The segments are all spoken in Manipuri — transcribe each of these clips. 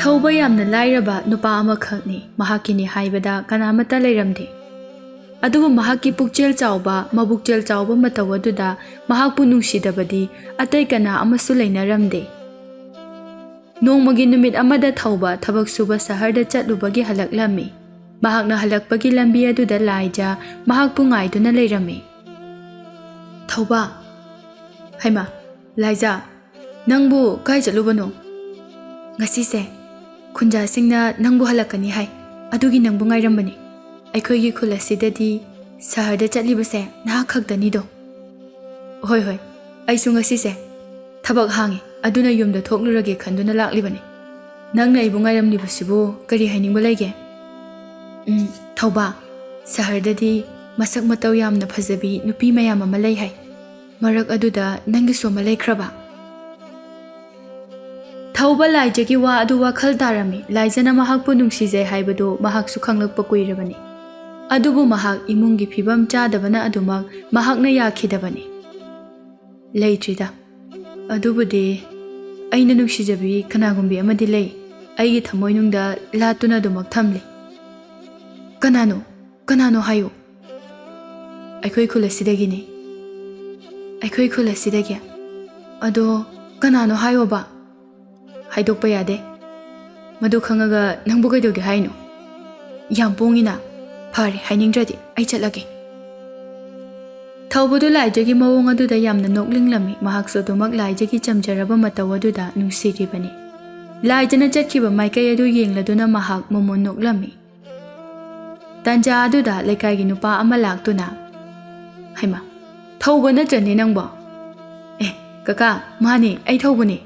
ꯊꯧꯕ ꯌꯥꯝꯅ ꯂꯥꯏꯔꯕ ꯅꯨꯄꯥ ꯑꯃꯈꯛꯅꯤ ꯃꯍꯥꯛꯀꯤꯅꯤ ꯍꯥꯏꯕꯗ ꯀꯅꯥꯃꯠꯇ ꯂꯩꯔꯝꯗꯦ ꯑꯗꯨꯕꯨ ꯃꯍꯥꯛꯀꯤ ꯄꯨꯛꯆꯦꯜ ꯆꯥꯎꯕ ꯃꯕꯨꯛꯆꯦꯜ ꯆꯥꯎꯕ ꯃꯇꯧ ꯑꯗꯨꯗ ꯃꯍꯥꯛꯄꯨ ꯅꯨꯡꯁꯤꯗꯕꯗꯤ ꯑꯇꯩ ꯀꯅꯥ ꯑꯃꯁꯨ ꯂꯩꯅꯔꯝꯗꯦ ꯅꯣꯡꯃꯒꯤ ꯅꯨꯃꯤꯠ ꯑꯃꯗ ꯊꯧꯕ ꯊꯕꯛ ꯁꯨꯕ ꯁꯍꯔꯗ ꯆꯠꯂꯨꯕꯒꯤ ꯍꯜꯂꯛꯂꯝꯃꯤ ꯃꯍꯥꯛꯅ ꯍꯜꯂꯛꯄꯒꯤ ꯂꯝꯕꯤ ꯑꯗꯨꯗ ꯂꯥꯏꯖꯥ ꯃꯍꯥꯛꯄꯨ ꯉꯥꯏꯗꯨꯅ ꯂꯩꯔꯝꯃꯤ ꯊꯧꯕ ꯍꯩꯃꯥ ꯂꯥꯏꯖꯥ ꯅꯪꯕꯨ ꯀꯥꯏ ꯆꯠꯂꯨꯕꯅꯣ ꯉꯁꯤꯁꯦ ꯈꯨꯟꯖꯥꯁꯤꯡꯅ ꯅꯪꯕꯨ ꯍꯜꯂꯛꯀꯅꯤ ꯍꯥꯏ ꯑꯗꯨꯒꯤ ꯅꯪꯕꯨ ꯉꯥꯏꯔꯝꯕꯅꯤ ꯑꯩꯈꯣꯏꯒꯤ ꯈꯨꯜ ꯑꯁꯤꯗꯗꯤ ꯁꯍꯔꯗ ꯆꯠꯂꯤꯕꯁꯦ ꯅꯍꯥꯛ ꯈꯛꯇꯅꯤꯗꯣ ꯍꯣꯏ ꯑꯩꯁꯨ ꯉꯁꯤꯁꯦ ꯊꯕꯛ ꯍꯥꯡꯉꯤ ꯑꯗꯨꯅ ꯌꯨꯝꯗ ꯊꯣꯛꯂꯨꯔꯒꯦ ꯈꯟꯗꯨꯅ ꯂꯥꯛꯂꯤꯕꯅꯤ ꯅꯪꯅ ꯑꯩꯕꯨ ꯉꯥꯏꯔꯝꯂꯤꯕꯁꯤꯕꯨ ꯀꯔꯤ ꯍꯥꯏꯅꯤꯡꯕ ꯂꯩꯒꯦ ꯊꯧꯕ ꯁꯍꯔꯗꯗꯤ ꯃꯁꯛ ꯃꯇꯧ ꯌꯥꯝꯅ ꯐꯖꯕꯤ ꯅꯨꯄꯤ ꯃꯌꯥꯝ ꯑꯃ ꯂꯩ ꯍꯥꯏ ꯃꯔꯛ ꯑꯗꯨꯗ ꯅꯪꯒꯤꯁꯨ ꯑꯃ ꯂꯩꯈ꯭ꯔꯕ ꯊꯧꯕ ꯂꯥꯏꯖꯥꯒꯤ ꯋꯥ ꯑꯗꯨ ꯋꯥꯈꯜ ꯇꯥꯔꯝꯃꯤ ꯂꯥꯏꯖꯥꯅ ꯃꯍꯥꯛꯄꯨ ꯅꯨꯡꯁꯤꯖꯩ ꯍꯥꯏꯕꯗꯨ ꯃꯍꯥꯛꯁꯨ ꯈꯪꯂꯛꯄ ꯀꯨꯏꯔꯕꯅꯤ ꯑꯗꯨꯕꯨ ꯃꯍꯥꯛ ꯏꯃꯨꯡꯒꯤ ꯐꯤꯕꯝ ꯆꯥꯗꯕꯅ ꯑꯗꯨꯃꯛ ꯃꯍꯥꯛꯅ ꯌꯥꯈꯤꯗꯕꯅꯤ ꯂꯩꯇ꯭ꯔꯤꯗ ꯑꯗꯨꯕꯨꯗꯤ ꯑꯩꯅ ꯅꯨꯡꯁꯤꯖꯕꯤ ꯀꯅꯥꯒꯨꯝꯕꯤ ꯑꯃꯗꯤ ꯂꯩ ꯑꯩꯒꯤ ꯊꯃꯣꯏꯅꯨꯡꯗ ꯂꯥꯠꯇꯨꯅ ꯑꯗꯨꯃꯛ ꯊꯝꯂꯤ ꯀꯅꯥꯅꯣ ꯍꯥꯏꯌꯨ ꯑꯩꯈꯣꯏ ꯈꯨꯜ ꯑꯁꯤꯗꯒꯤꯅꯤ ꯑꯩꯈꯣꯏ ꯈꯨꯜ ꯑꯁꯤꯗꯒꯤ ꯑꯗꯣ ꯀꯅꯥꯅꯣ ꯍꯥꯏꯌꯣꯕ ꯍꯥꯏꯗꯣꯛꯄ ꯌꯥꯗꯦ ꯃꯗꯨ ꯈꯪꯉꯒ ꯅꯪꯕꯨ ꯀꯩꯗꯧꯒꯦ ꯍꯥꯏꯅꯣ ꯌꯥꯝ ꯄꯣꯡꯉꯤꯅ ꯐꯔꯦ ꯍꯥꯏꯅꯤꯡꯗ꯭ꯔꯗꯤ ꯑꯩ ꯆꯠꯂꯒꯦ ꯊꯧꯕꯗꯨ ꯂꯥꯏꯖꯥꯒꯤ ꯃꯑꯣꯡ ꯑꯗꯨꯗ ꯌꯥꯝꯅ ꯅꯣꯛꯅꯤꯡꯂꯝꯃꯤ ꯃꯍꯥꯛꯁꯨ ꯑꯗꯨꯃꯛ ꯂꯥꯏꯖꯥꯒꯤ ꯆꯝꯖꯔꯕ ꯃꯇꯧ ꯑꯗꯨꯗ ꯅꯨꯡꯁꯤꯔꯤꯕꯅꯤ ꯂꯥꯏꯖꯥꯅ ꯆꯠꯈꯤꯕ ꯃꯥꯏꯀꯩ ꯑꯗꯨ ꯌꯦꯡꯂꯗꯨꯅ ꯃꯍꯥꯛ ꯃꯃꯣꯟ ꯅꯣꯛꯂꯝꯃꯤ ꯇꯥꯟꯖꯥ ꯑꯗꯨꯗ ꯂꯩꯀꯥꯏꯒꯤ ꯅꯨꯄꯥ ꯑꯃ ꯂꯥꯛꯇꯨꯅ ꯍꯩꯃꯥ ꯊꯧꯕ ꯅꯠꯇ꯭ꯔꯅꯦ ꯅꯪꯕꯣ ꯀꯀꯥ ꯃꯥꯅꯦ ꯑꯩ ꯊꯧꯕꯅꯦ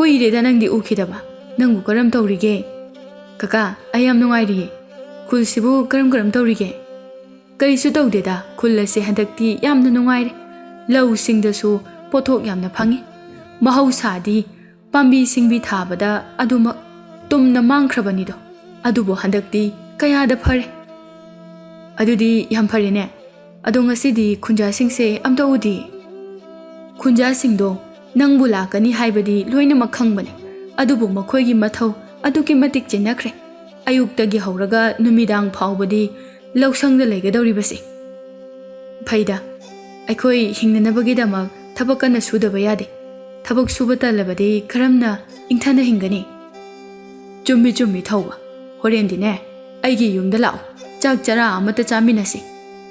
ꯀꯨꯏꯔꯦꯗ ꯅꯪꯗꯤ ꯎꯈꯤꯗꯕ ꯅꯪꯕꯨ ꯀꯔꯝ ꯇꯧꯔꯤꯒꯦ ꯀꯀꯥ ꯑꯩ ꯌꯥꯝ ꯅꯨꯡꯉꯥꯏꯔꯤꯌꯦ ꯈꯨꯜꯁꯤꯕꯨ ꯀꯔꯝ ꯇꯧꯔꯤꯒꯦ ꯀꯔꯤꯁꯨ ꯇꯧꯗꯦꯗ ꯈꯨꯜ ꯑꯁꯤ ꯍꯟꯗꯛꯇꯤ ꯌꯥꯝꯅ ꯅꯨꯡꯉꯥꯏꯔꯦ ꯂꯧꯁꯤꯡꯗꯁꯨ ꯄꯣꯠꯊꯣꯛ ꯌꯥꯝꯅ ꯐꯪꯏ ꯃꯍꯧꯁꯥꯗꯤ ꯄꯥꯝꯕꯤ ꯁꯤꯡꯕꯤ ꯊꯥꯕꯗ ꯑꯗꯨꯃꯛ ꯇꯨꯝꯅ ꯃꯥꯡꯈ꯭ꯔꯕꯅꯤꯗꯣ ꯑꯗꯨꯕꯨ ꯍꯟꯗꯛꯇꯤ ꯀꯌꯥꯗ ꯐꯔꯦ ꯑꯗꯨꯗꯤ ꯌꯥꯝ ꯐꯔꯦꯅꯦ ꯑꯗꯣ ꯉꯁꯤꯗꯤ ꯈꯨꯟꯖꯥꯁꯤꯡꯁꯦ ꯑꯝꯇ ꯎꯗꯦ ꯈꯨꯟꯖꯥꯁꯤꯡꯗꯣ ꯅꯪꯕꯨ ꯂꯥꯛꯀꯅꯤ ꯍꯥꯏꯕꯗꯤ ꯂꯣꯏꯅꯃꯛ ꯈꯪꯕꯅꯤ ꯑꯗꯨꯕꯨ ꯃꯈꯣꯏꯒꯤ ꯃꯊꯧ ꯑꯗꯨꯛꯀꯤ ꯃꯇꯤꯛ ꯆꯤꯟꯅꯈ꯭ꯔꯦ ꯑꯌꯨꯛꯇꯒꯤ ꯍꯧꯔꯒ ꯅꯨꯃꯤꯗꯥꯡ ꯐꯥꯎꯕꯗꯤ ꯂꯧꯁꯪꯗ ꯂꯩꯒꯗꯧꯔꯤꯕꯁꯦ ꯐꯩꯗ ꯑꯩꯈꯣꯏ ꯍꯤꯡꯅꯅꯕꯒꯤꯗꯃꯛ ꯊꯕꯛ ꯀꯟꯅ ꯁꯨꯗꯕ ꯌꯥꯗꯦ ꯊꯕꯛ ꯁꯨꯕ ꯇꯜꯂꯕꯗꯤ ꯀꯔꯝꯅ ꯏꯪꯊꯅ ꯍꯤꯡꯒꯅꯤ ꯆꯨꯝꯃꯤ ꯊꯧꯕ ꯍꯣꯔꯦꯟꯗꯤꯅꯦ ꯑꯩꯒꯤ ꯌꯨꯝꯗ ꯂꯥꯛꯑꯣ ꯆꯥꯛ ꯆꯔꯥ ꯑꯃꯠꯇ ꯆꯥꯃꯤꯟꯅꯁꯤ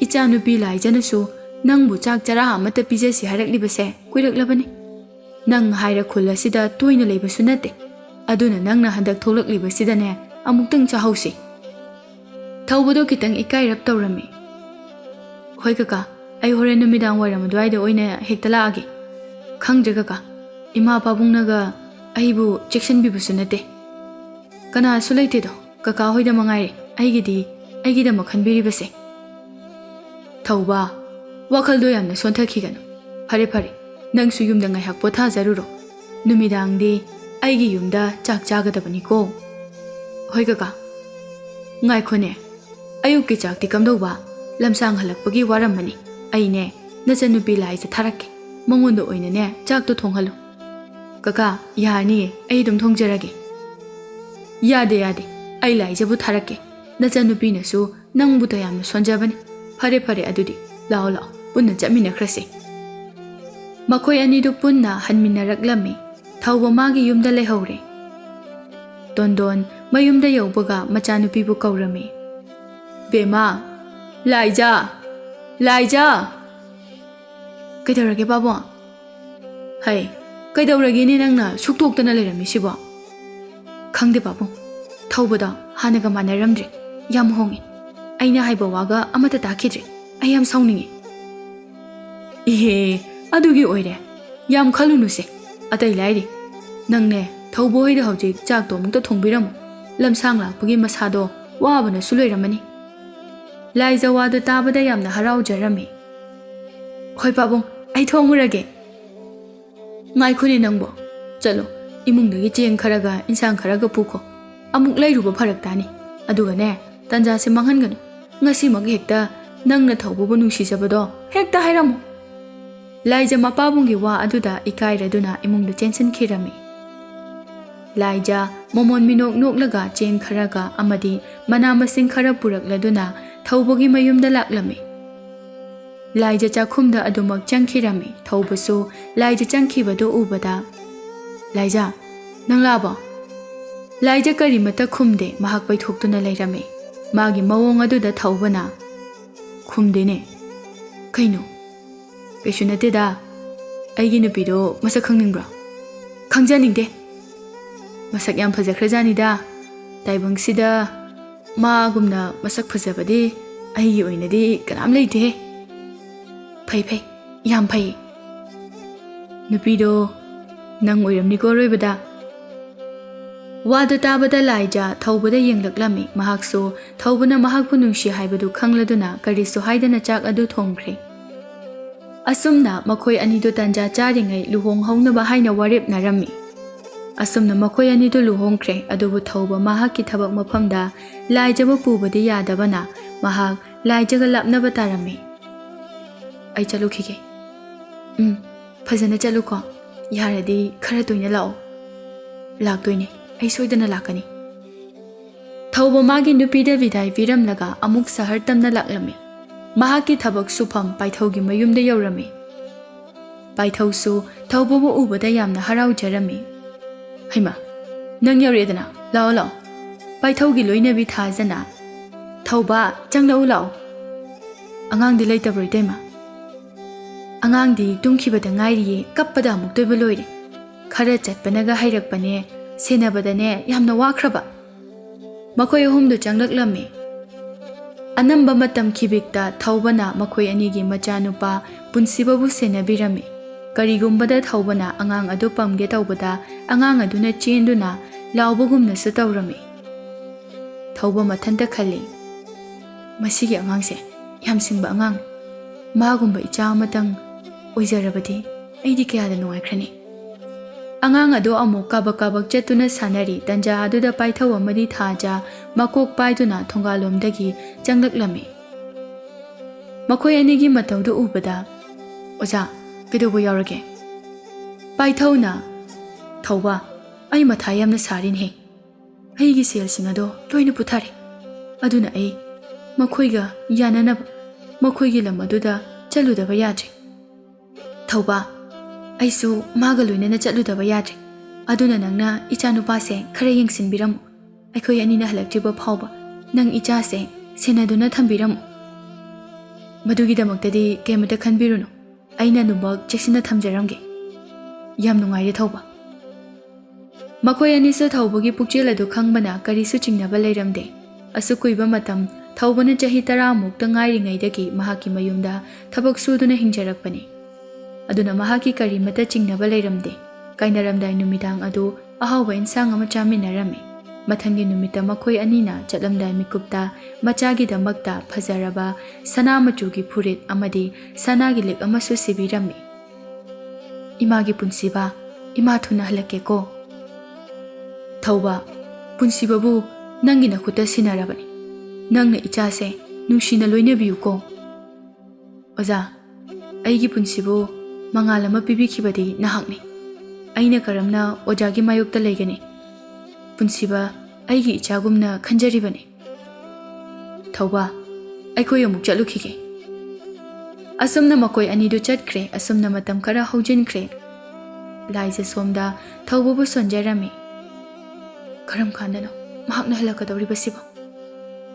ꯏꯆꯥꯅꯨꯄꯤ ꯂꯥꯏꯖꯥꯅꯁꯨ ꯅꯪꯕꯨ ꯆꯥꯛ ꯆꯔꯥ ꯑꯃꯠꯇ ꯄꯤꯖꯁꯤ ꯍꯥꯏꯔꯛꯂꯤꯕꯁꯦ ꯀꯨꯏꯔꯛꯂꯕꯅꯤ ꯅꯪ ꯍꯥꯏꯔ ꯈꯨꯜ ꯑꯁꯤꯗ ꯇꯣꯏꯅ ꯂꯩꯕꯁꯨ ꯅꯠꯇꯦ ꯑꯗꯨꯅ ꯅꯪꯅ ꯍꯟꯗꯛ ꯊꯣꯛꯂꯛꯂꯤꯕꯁꯤꯗꯅꯦ ꯑꯃꯨꯛꯇꯪ ꯆꯥꯍꯧꯁꯤ ꯊꯧꯕꯗꯣ ꯈꯤꯇꯪ ꯏꯀꯥꯏꯔꯞ ꯇꯧꯔꯝꯃꯤ ꯍꯣꯏ ꯀꯀꯥ ꯑꯩ ꯍꯣꯔꯦꯟ ꯅꯨꯃꯤꯗꯥꯡ ꯋꯥꯏꯔꯝ ꯑꯗꯨꯋꯥꯏꯗ ꯑꯣꯏꯅ ꯍꯦꯛꯇ ꯂꯥꯛꯑꯒꯦ ꯈꯪꯗ꯭ꯔꯦ ꯀꯀꯥ ꯏꯃꯥ ꯄꯥꯕꯨꯡꯅꯒ ꯑꯩꯕꯨ ꯆꯦꯛꯁꯤꯟꯕꯤꯕꯁꯨ ꯅꯠꯇꯦ ꯀꯅꯥꯁꯨ ꯂꯩꯇꯦꯗꯣ ꯀꯀꯥ ꯍꯣꯏꯗ ꯃꯉꯥꯏꯔꯦ ꯑꯩꯒꯤꯗꯃꯛ ꯈꯟꯕꯤꯔꯤꯕꯁꯦ ꯊꯧꯕ ꯋꯥꯈꯜꯗꯣ ꯌꯥꯝꯅ ꯁꯣꯟꯊꯈꯤꯒꯅꯨ ꯐꯔꯦ ꯅꯪꯁꯨ ꯌꯨꯝꯗ ꯉꯥꯏꯍꯥꯛ ꯄꯣꯊꯥꯖꯔꯨꯔꯣ ꯅꯨꯃꯤꯗꯥꯡꯗꯤ ꯑꯩꯒꯤ ꯌꯨꯝꯗ ꯆꯥꯛ ꯆꯥꯒꯗꯕꯅꯤꯀꯣ ꯍꯣꯏ ꯀꯀꯥ ꯉꯥꯏꯈꯣꯅꯦ ꯑꯌꯨꯛꯀꯤ ꯆꯥꯛꯇꯤ ꯀꯝꯗꯧꯕ ꯂꯝꯁꯥꯡ ꯍꯜꯂꯛꯄꯒꯤ ꯋꯥꯔꯝꯃꯅꯤ ꯑꯩꯅꯦ ꯅꯆꯟꯅꯨꯄꯤ ꯂꯥꯏꯖꯥ ꯊꯥꯔꯛꯀꯦ ꯃꯉꯣꯟꯗ ꯑꯣꯏꯅꯅꯦ ꯆꯥꯛꯇꯣ ꯊꯣꯡꯍꯜꯂꯨ ꯀꯀꯥ ꯌꯥꯔꯅꯤꯌꯦ ꯑꯩ ꯑꯗꯨꯝ ꯊꯣꯡꯖꯔꯒꯦ ꯌꯥꯗꯦ ꯑꯩ ꯂꯥꯏꯖꯥꯕꯨ ꯊꯥꯔꯛꯀꯦ ꯅꯆꯟꯅꯨꯄꯤꯅꯁꯨ ꯅꯪꯕꯨꯗ ꯌꯥꯝꯅ ꯁꯣꯟꯖꯕꯅꯤ ꯐꯔꯦ ꯑꯗꯨꯗꯤ ꯂꯥꯛꯑꯣ ꯄꯨꯟꯅ ꯆꯠꯃꯤꯟꯅꯈ꯭ꯔꯁꯤ ꯃꯈꯣꯏ ꯑꯅꯤꯗꯨ ꯄꯨꯟꯅ ꯍꯟꯃꯤꯟꯅꯔꯛꯂꯝꯃꯤ ꯊꯧꯕ ꯃꯥꯒꯤ ꯌꯨꯝꯗ ꯂꯩꯍꯧꯔꯦ ꯇꯣꯟꯗꯣꯟ ꯃꯌꯨꯝꯗ ꯌꯧꯕꯒ ꯃꯆꯥꯅꯨꯄꯤꯕꯨ ꯀꯧꯔꯝꯃꯤ ꯕꯦꯃꯥ ꯂꯥꯏꯖꯥ ꯀꯩꯗꯧꯔꯒꯦ ꯄꯥꯕꯨꯡ ꯍꯩ ꯀꯩꯗꯧꯔꯒꯦꯅꯦ ꯅꯪꯅ ꯁꯨꯛꯇꯣꯛꯇꯅ ꯂꯩꯔꯝꯃꯤꯁꯤꯕꯣ ꯈꯪꯗꯦ ꯄꯥꯕꯨꯡ ꯊꯧꯕꯗꯣ ꯍꯥꯟꯅꯒ ꯃꯥꯟꯅꯔꯝꯗ꯭ꯔꯦ ꯌꯥꯝ ꯍꯣꯡꯉꯦ ꯑꯩꯅ ꯍꯥꯏꯕ ꯋꯥꯒ ꯑꯃꯠꯇ ꯇꯥꯈꯤꯗ꯭ꯔꯦ ꯑꯩ ꯌꯥꯝ ꯁꯥꯎꯅꯤꯡꯉꯤ ꯏꯍꯦ ꯑꯗꯨꯒꯤ ꯑꯣꯏꯔꯦ ꯌꯥꯝ ꯈꯜꯂꯨꯅꯨꯁꯦ ꯑꯇꯩ ꯂꯥꯏꯔꯤ ꯅꯪꯅꯦ ꯊꯧꯕ ꯍꯣꯏꯗ ꯍꯧꯖꯤꯛ ꯆꯥꯛꯇꯣ ꯑꯃꯨꯛꯇ ꯊꯣꯡꯕꯤꯔꯝꯃꯨ ꯂꯝꯁꯥꯡ ꯂꯥꯛꯄꯒꯤ ꯃꯁꯥꯗꯣ ꯋꯥꯕꯅꯁꯨ ꯂꯣꯏꯔꯝꯃꯅꯤ ꯂꯥꯏꯖꯥ ꯋꯥꯗꯨ ꯇꯥꯕꯗ ꯌꯥꯝꯅ ꯍꯔꯥꯎꯖꯔꯝꯃꯤ ꯍꯣꯏ ꯄꯥꯕꯨꯡ ꯑꯩ ꯊꯣꯡꯉꯨꯔꯒꯦ ꯉꯥꯏꯈꯣꯅꯦ ꯅꯪꯕꯣ ꯆꯠꯂꯣ ꯏꯃꯨꯡꯗꯒꯤ ꯆꯦꯡ ꯈꯔꯒ ꯏꯟꯁꯥꯡ ꯈꯔꯒ ꯄꯨꯈꯣ ꯑꯃꯨꯛ ꯂꯩꯔꯨꯕ ꯐꯔꯛ ꯇꯥꯅꯤ ꯑꯗꯨꯒꯅꯦ ꯇꯟꯖꯥꯁꯦ ꯃꯥꯡꯍꯟꯒꯅꯨ ꯉꯁꯤꯃꯛ ꯍꯦꯛꯇ ꯅꯪꯅ ꯊꯧꯕꯕꯨ ꯅꯨꯡꯁꯤꯖꯕꯗꯣ ꯍꯦꯛꯇ ꯍꯥꯏꯔꯝꯃꯨ ꯂꯥꯏꯖꯥ ꯃꯄꯥꯕꯨꯡꯒꯤ ꯋꯥ ꯑꯗꯨꯗ ꯏꯀꯥꯏꯔꯗꯨꯅ ꯏꯃꯨꯡꯗ ꯆꯦꯟꯁꯤꯟꯈꯤꯔꯝꯃꯤ Laija momon minok noklaga cheng kharaga amadi mana masing khara purakladuna thaubogi mayumda laklami. Laija chakhumda adumak changkhirami thaubasu laija changkhibadu ubada. Laija nang labo. Laija karimata khumde mahak paithoktuna leirami. Magi mawong aduda thaubana. Khumdene. Kaino. Kaisu nateda. Aigi nupido masak khangningbra. Khangjaningde. Masak yam fajakhrajanida. Taibangsida magumna masak fajabadi aigi oinadi kanam leite. Phai phai yam phai. Nupido nang oiramni ko roibada. Wada tabada laija thaubada yenglaklami mahakso thaubana mahakpu nungsi haibadu khangladuna karisu haidana chak adu thongkhre. Asumna makhoi anido tanja charingai luhong hongnaba haina warep narami. Asumna makhoi anido luhongkhre adubu thauba mahakki thabak mafamda laijaba pubadi yadabana mahak laijaga lapnaba tarami. Ai chalukhige. Phajana chaluko. Yaradi khara toina lao. Laktoine. Ai soidana lakani. Thauba magi nupida vidai viramlaga amuk sahar tamna laklami. Mahaki thabak sufam paithaugi mayumda yaurami. Paithausu thaubabu ubada yamna haraujarami. Haima, nang yauredana, lao lao. Paithaugi loinabi thajana. Thauba changlau lao. Angangdi leitabroy tema. Angangdi tumkhibada ngairiye kappada amuk toiba loire. Khara chatpanaga hairakpane senabadane yamna wakraba. Makhoi ahumdu changlaklammi. Anamba matam khibikta thaubana makhoi anigi machanupa punsibabu senabirami. Karigumbada thaubana angang adu pamge taubada angang aduna chenduna laubagumna su taurami. Thauba mathanta khali. Masigi angangse yamsingba angang. Magumba icha matang oijarabadi aidi kayada nuaikrani. Angang ado amuk kabak chatuna sanari tanja aduda paithau amadi thaja makok paiduna thongalomdagi changlaklami. Makhoi anigi mataudu ubada oja kedubu yaurage. Paithauna thauba ai matha yamna sarin he. Aigi selsing ado loina puthare. Aduna ai makhoiga yananaba makhoigi lam aduda chaludaba yadre. Thauba Aisu maga loinana chatludaba yadre. Aduna nangna ichanupase khara yengsinbiramu. Aikhoi anina halaktriba phauba nang ichase senaduna thambiramu. Madugidamoktadi kemata khanbirunu. Aina nubak cheksina thamjaramge. Yam nungaire thauba. Makhoi anisu thaubagi pukchel adu khangbana karisu chingnaba leiramde. Asu kuiba matam thaubana chahi 10 mukta ngairingaidagi mahaki mayumda thabak suduna hingjarakpani. Aduna mahaki karimata chingnaba leiramde. Kainaramdai numidang adu ahawba insang ama chaminarami. Mathangi numita makhoi anina chatlamdai mikupta machagi damakta phajaraba sana machugi phurit amadi sanagi lik amasu sibirami. Imagi punsiba ima thuna halake ko. Thauba punsibabu nangi nakhuta sinarabani. Nangna ichase nushina loinabiu ko. Oja aigi punsibu mangalama pibikhibadi nahakni. Aina karamna ojagi mayokta leigani. Punsiba aigi ichagumna khanjaribani. Thauba aikhoi amuk chalukhige. Asumna makoi anidu chatkre asumna matam khara haujinkre. Laija somda thaubabu sonjarami. Karam khandano mahakna halakadawribasibu.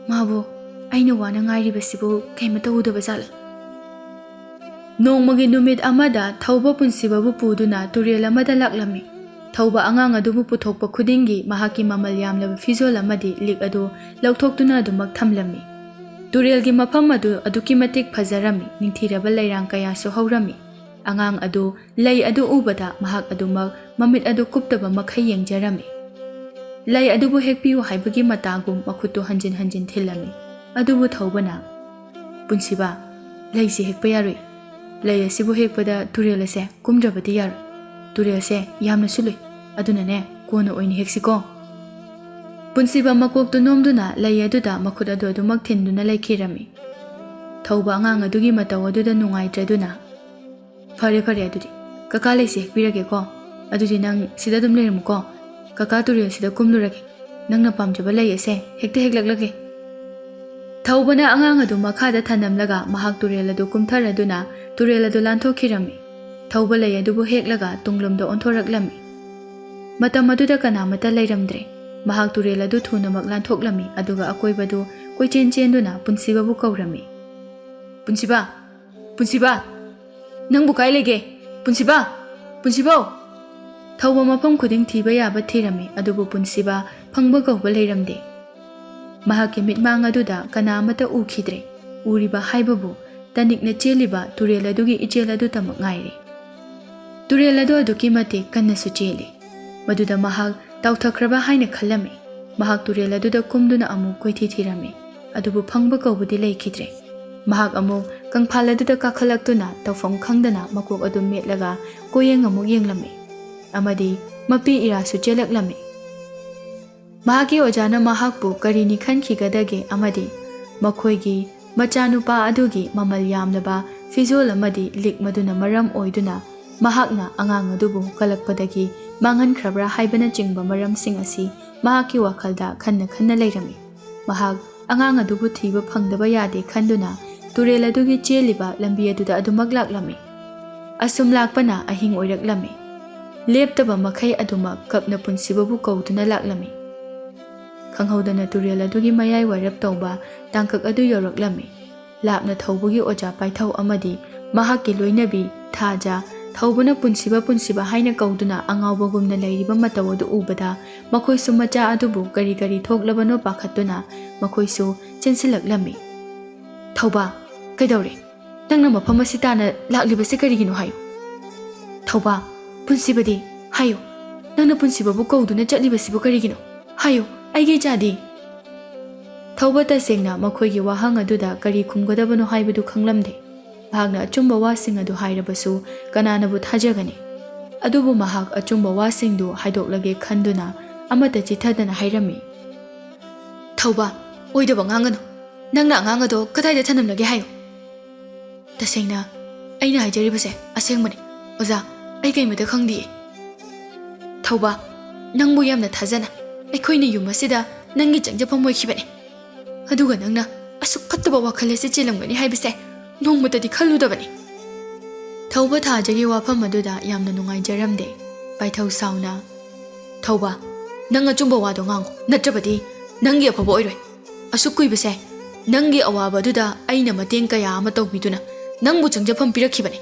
Mabu aina wana ngairibasibu kaimata udaba jala. Nongmagi numit amada thauba punsibabu puduna turel amada laklami. Thauba angang adubu puthokpa khudingi mahaki mamal yamlaba fizol amadi lik adu lauthoktuna adumak thamlami. Turelgi mafam adu aduki matik phajarami ningthiraba leirang kaya so haurami. Angang adu lei adu ubada mahak adumak mamit adu kuptaba makhai yengjarami. Lei adubu hekpiu haibagi matagum makhutu hanjin thilami. Adubu thaubana punsiba lei si hekpa yaroi. Lei asibu hekpada turel ase kumdrabadi yar. Turel se yamna suloi. Aduna ne kona oini heksiko. Punsiba makok tu nomduna lei aduda makhut adu adumak thinduna leikhirami. Thauba angang adugi mataw aduda nungaitraduna. Fare adudi. Kaka lei si hekpirage ko. Adudi nang sida dum leiramu ko. ꯀꯀꯥ ꯇꯨꯔꯦꯜꯁꯤꯗ ꯀꯨꯝꯂꯨꯔꯒꯦ ꯅꯪꯅ ꯄꯥꯝꯖꯕ ꯂꯩ ꯑꯁꯦ ꯍꯦꯛꯇ ꯍꯦꯛꯂꯛꯂꯒꯦ ꯊꯧꯕꯅ ꯑꯉꯥꯡ ꯑꯗꯨ ꯃꯈꯥꯗ ꯊꯅꯝꯂꯒ ꯃꯍꯥꯛ ꯇꯨꯔꯦꯜ ꯑꯗꯨ ꯀꯨꯝꯊꯔꯗꯨꯅ ꯇꯨꯔꯦꯜ ꯑꯗꯨ ꯂꯥꯟꯊꯣꯛꯈꯤꯔꯝꯃꯤ ꯊꯧꯕ ꯂꯩ ꯑꯗꯨꯕꯨ ꯍꯦꯛꯂꯒ ꯇꯨꯡꯂꯣꯝꯗ ꯑꯣꯟꯊꯣꯔꯛꯂꯝꯃꯤ ꯃꯇꯝ ꯑꯗꯨꯗ ꯀꯅꯥꯃꯠꯇ ꯂꯩꯔꯝꯗ꯭ꯔꯦ ꯃꯍꯥꯛ ꯇꯨꯔꯦꯜ ꯑꯗꯨ ꯊꯨꯅꯃꯛ ꯂꯥꯟꯊꯣꯛꯂꯝꯃꯤ ꯑꯗꯨꯒ ꯑꯀꯣꯏꯕꯗꯨ ꯀꯣꯏꯆꯦꯟ ꯆꯦꯟꯗꯨꯅ ꯄꯨꯟꯁꯤꯕꯕꯨ ꯀꯧꯔꯝꯃꯤ ꯄꯨꯟꯁꯤꯕ ꯄꯨꯟꯁꯤꯕ ꯅꯪꯕꯨ ꯀꯥꯏ ꯂꯩꯒꯦ ꯄꯨꯟꯁꯤꯕ ꯄꯨꯟꯁꯤꯕꯧ ꯊꯧꯕ ꯃꯐꯝ ꯈꯨꯗꯤꯡ ꯊꯤꯕ ꯌꯥꯕ ꯊꯤꯔꯝꯃꯤ ꯑꯗꯨꯕꯨ ꯄꯨꯟꯁꯤꯕ ꯐꯪꯕ ꯀꯧꯕ ꯂꯩꯔꯝꯗꯦ ꯃꯍꯥꯛꯀꯤ ꯃꯤꯠꯃꯥꯡ ꯑꯗꯨꯗ ꯀꯅꯥꯃꯠꯇ ꯎꯈꯤꯗ꯭ꯔꯦ ꯎꯔꯤꯕ ꯍꯥꯏꯕꯕꯨ ꯇꯅꯤꯛꯅ ꯆꯦꯜꯂꯤꯕ ꯇꯨꯔꯦꯜ ꯑꯗꯨꯒꯤ ꯏꯆꯦꯜ ꯑꯗꯨꯇꯃꯛ ꯉꯥꯏꯔꯦ ꯇꯨꯔꯦꯜ ꯑꯗꯨ ꯑꯗꯨꯛꯀꯤ ꯃꯇꯤꯛ ꯀꯟꯅꯁꯨ ꯆꯦꯜꯂꯤ ꯃꯗꯨꯗ ꯃꯍꯥꯛ ꯇꯥꯎꯊꯈ꯭ꯔꯕ ꯍꯥꯏꯅ ꯈꯜꯂꯝꯃꯤ ꯃꯍꯥꯛ ꯇꯨꯔꯦꯜ ꯑꯗꯨꯗ ꯀꯨꯝꯗꯨꯅ ꯑꯃꯨꯛ ꯀꯣꯏꯊꯤ ꯊꯤꯔꯝꯃꯤ ꯑꯗꯨꯕꯨ ꯐꯪꯕ ꯀꯧꯕꯗꯤ ꯂꯩꯈꯤꯗ꯭ꯔꯦ ꯃꯍꯥꯛ ꯑꯃꯨꯛ ꯀꯪꯐꯥꯜ ꯑꯗꯨꯗ ꯀꯥꯈꯠꯂꯛꯇꯨꯅ ꯇꯧꯐꯝ ꯈꯪꯗꯅ ꯃꯀꯣꯛ ꯑꯗꯨ ꯃꯦꯠꯂꯒ ꯀꯣꯌꯦꯡ ꯑꯃꯨꯛ ꯌꯦꯡꯂꯝꯃꯤ ꯑꯃꯗꯤ ꯃꯄꯤ ꯏꯔꯥꯁꯨ ꯆꯦꯜꯂꯛꯂꯝꯃꯤ ꯃꯍꯥꯛꯀꯤ ꯑꯣꯖꯥꯅ ꯃꯍꯥꯛꯄꯨ ꯀꯔꯤꯅꯤ ꯈꯟꯈꯤꯒꯗꯒꯦ ꯑꯃꯗꯤ ꯃꯈꯣꯏꯒꯤ ꯃꯆꯥꯅꯨꯄꯥ ꯑꯗꯨꯒꯤ ꯃꯃꯜ ꯌꯥꯝꯂꯕ ꯐꯤꯖꯣꯜ ꯑꯃꯗꯤ ꯂꯤꯛ ꯃꯗꯨꯅ ꯃꯔꯝ ꯑꯣꯏꯗꯨꯅ ꯃꯍꯥꯛꯅ ꯑꯉꯥꯡ ꯑꯗꯨꯕꯨ ꯀꯜꯂꯛꯄꯗꯒꯤ ꯃꯥꯡꯍꯟꯈ꯭ꯔꯕ꯭ꯔꯥ ꯍꯥꯏꯕꯅꯆꯤꯡꯕ ꯃꯔꯝꯁꯤꯡ ꯑꯁꯤ ꯃꯍꯥꯛꯀꯤ ꯋꯥꯈꯜꯗ ꯈꯟꯅ ꯈꯟꯅ ꯂꯩꯔꯝꯃꯤ ꯃꯍꯥꯛ ꯑꯉꯥꯡ ꯑꯗꯨꯕꯨ ꯊꯤꯕ ꯐꯪꯗꯕ ꯌꯥꯗꯦ ꯈꯟꯗꯨꯅ ꯇꯨꯔꯦꯜ ꯑꯗꯨꯒꯤ ꯆꯦꯜꯂꯤꯕ ꯂꯝꯕꯤ ꯑꯗꯨꯗ ꯑꯗꯨꯃꯛ ꯂꯥꯛꯂꯝꯃꯤ ꯑꯁꯨꯝ ꯂꯥꯛꯄꯅ ꯑꯍꯤꯡ ꯑꯣꯏꯔꯛꯂꯝꯃꯤ ꯂꯦꯞꯇꯕ ꯃꯈꯩ ꯑꯗꯨꯃꯛ ꯀꯞꯅ ꯄꯨꯟꯁꯤꯕꯕꯨ ꯀꯧꯗꯨꯅ ꯂꯥꯛꯂꯝꯃꯤ ꯈꯪꯍꯧꯗꯅ ꯇꯨꯔꯦꯜ ꯑꯗꯨꯒꯤ ꯃꯌꯥꯏ ꯋꯥꯏꯔꯞ ꯇꯧꯕ ꯇꯥꯡꯀꯛ ꯑꯗꯨ ꯌꯧꯔꯛꯂꯝꯃꯤ ꯂꯥꯞꯅ ꯊꯧꯕꯒꯤ ꯑꯣꯖꯥ ꯄꯥꯏꯊꯧ ꯑꯃꯗꯤ ꯃꯍꯥꯛꯀꯤ ꯂꯣꯏꯅꯕꯤ ꯊꯥꯖ ꯊꯧꯕꯅ ꯄꯨꯟꯁꯤꯕ ꯄꯨꯟꯁꯤꯕ ꯍꯥꯏꯅ ꯀꯧꯗꯨꯅ ꯑꯉꯥꯎꯕꯒꯨꯝꯅ ꯂꯩꯔꯤꯕ ꯃꯇꯧ ꯑꯗꯨ ꯎꯕꯗ ꯃꯈꯣꯏꯁꯨ ꯃꯆꯥ ꯑꯗꯨꯕꯨ ꯀꯔꯤ ꯀꯔꯤ ꯊꯣꯛꯂꯕꯅꯣ ꯄꯥꯈꯠꯇꯨꯅ ꯃꯈꯣꯏꯁꯨ ꯆꯦꯟꯁꯤꯜꯂꯛꯂꯝꯃꯤ ꯊꯧꯕ ꯀꯩꯗꯧꯔꯦ ꯅꯪꯅ ꯃꯐꯝ ꯑꯁꯤ ꯇꯥꯅ ꯂꯥꯛꯂꯤꯕꯁꯤ ꯀꯔꯤꯒꯤꯅꯣ ꯍꯥꯏꯌꯨ ꯊꯧꯕ ꯄꯨꯟꯁꯤꯕꯗꯤ ꯍꯥꯏꯌꯨ ꯅꯪꯅ ꯄꯨꯟꯁꯤꯕꯕꯨ ꯀꯧꯗꯨꯅ ꯆꯠꯂꯤꯕꯁꯤꯕꯨ ꯀꯔꯤꯒꯤꯅꯣ ꯍꯥꯏꯌꯨ ꯑꯩꯒꯤ ꯏꯆꯥꯗꯤ ꯊꯧꯕ ꯇꯁꯦꯡꯅ ꯃꯈꯣꯏꯒꯤ ꯋꯥꯍꯪ ꯑꯗꯨꯗ ꯀꯔꯤ ꯈꯨꯝꯒꯗꯕꯅꯣ ꯍꯥꯏꯕꯗꯨ ꯈꯪꯂꯝꯗꯦ ꯃꯍꯥꯛꯅ ꯑꯆꯨꯝꯕ ꯋꯥꯁꯤꯡ ꯑꯗꯨ ꯍꯥꯏꯔꯕꯁꯨ ꯀꯅꯥꯅꯕꯨ ꯊꯥꯖꯒꯅꯤ ꯑꯗꯨꯕꯨ ꯃꯍꯥꯛ ꯑꯆꯨꯝꯕ ꯋꯥꯁꯤꯡꯗꯨ ꯍꯥꯏꯗꯣꯛꯂꯒꯦ ꯈꯟꯗꯨꯅ ꯑꯃꯠꯇ ꯆꯤꯊꯗꯅ ꯍꯥꯏꯔꯝꯃꯤ ꯊꯧꯕ ꯑꯣꯏꯗꯕ ꯉꯥꯡꯒꯅꯨ ꯅꯪꯅ ꯑꯉꯥꯡ ꯑꯗꯣ ꯀꯗꯥꯏꯗ ꯊꯅꯝꯂꯒꯦ ꯍꯥꯏꯌꯨ ꯇꯁꯦꯡꯅ ꯑꯩꯅ ꯍꯥꯏꯖꯔꯤꯕꯁꯦ ꯑꯁꯦꯡꯕꯅꯤ ꯑꯣꯖꯥ ꯑꯩ ꯀꯩꯃꯇ ꯈꯪꯗꯤꯌꯦ ꯊꯧꯕ ꯅꯪꯕꯨ ꯌꯥꯝꯅ ꯊꯥꯖꯅ ꯑꯩꯈꯣꯏꯅ ꯌꯨꯝ ꯑꯁꯤꯗ ꯅꯪꯒꯤ ꯆꯪꯖꯐꯝ ꯑꯣꯏꯈꯤꯕꯅꯤ ꯑꯗꯨꯒ ꯅꯪꯅ ꯑꯁꯨꯛ ꯐꯠꯇꯕ ꯋꯥꯈꯜ ꯑꯁꯤ ꯆꯦꯜꯂꯝꯒꯅꯤ ꯍꯥꯏꯕꯁꯦ ꯅꯣꯡꯃꯇꯗꯤ ꯈꯜꯂꯨꯗꯕꯅꯤ ꯊꯧꯕ ꯊꯥꯖꯒꯤ ꯋꯥꯐꯝ ꯑꯗꯨꯗ ꯌꯥꯝꯅ ꯅꯨꯡꯉꯥꯏꯖꯔꯝꯗꯦ ꯄꯥꯏꯊꯧ ꯁꯥꯎꯅ ꯊꯧꯕ ꯅꯪ ꯑꯆꯨꯝꯕ ꯋꯥꯗꯣ ꯉꯥꯡꯉꯨ ꯅꯠꯇ꯭ꯔꯕꯗꯤ ꯅꯪꯒꯤ ꯑꯐꯕ ꯑꯣꯏꯔꯣꯏ ꯑꯁꯨꯛ ꯀꯨꯏꯕꯁꯦ ꯅꯪꯒꯤ ꯑꯋꯥꯕ ꯑꯗꯨꯗ ꯑꯩꯅ ꯃꯇꯦꯡ ꯀꯌꯥ ꯑꯃ ꯇꯧꯕꯤꯗꯨꯅ ꯅꯪꯕꯨ ꯆꯪꯖꯐꯝ ꯄꯤꯔꯛꯈꯤꯕꯅꯤ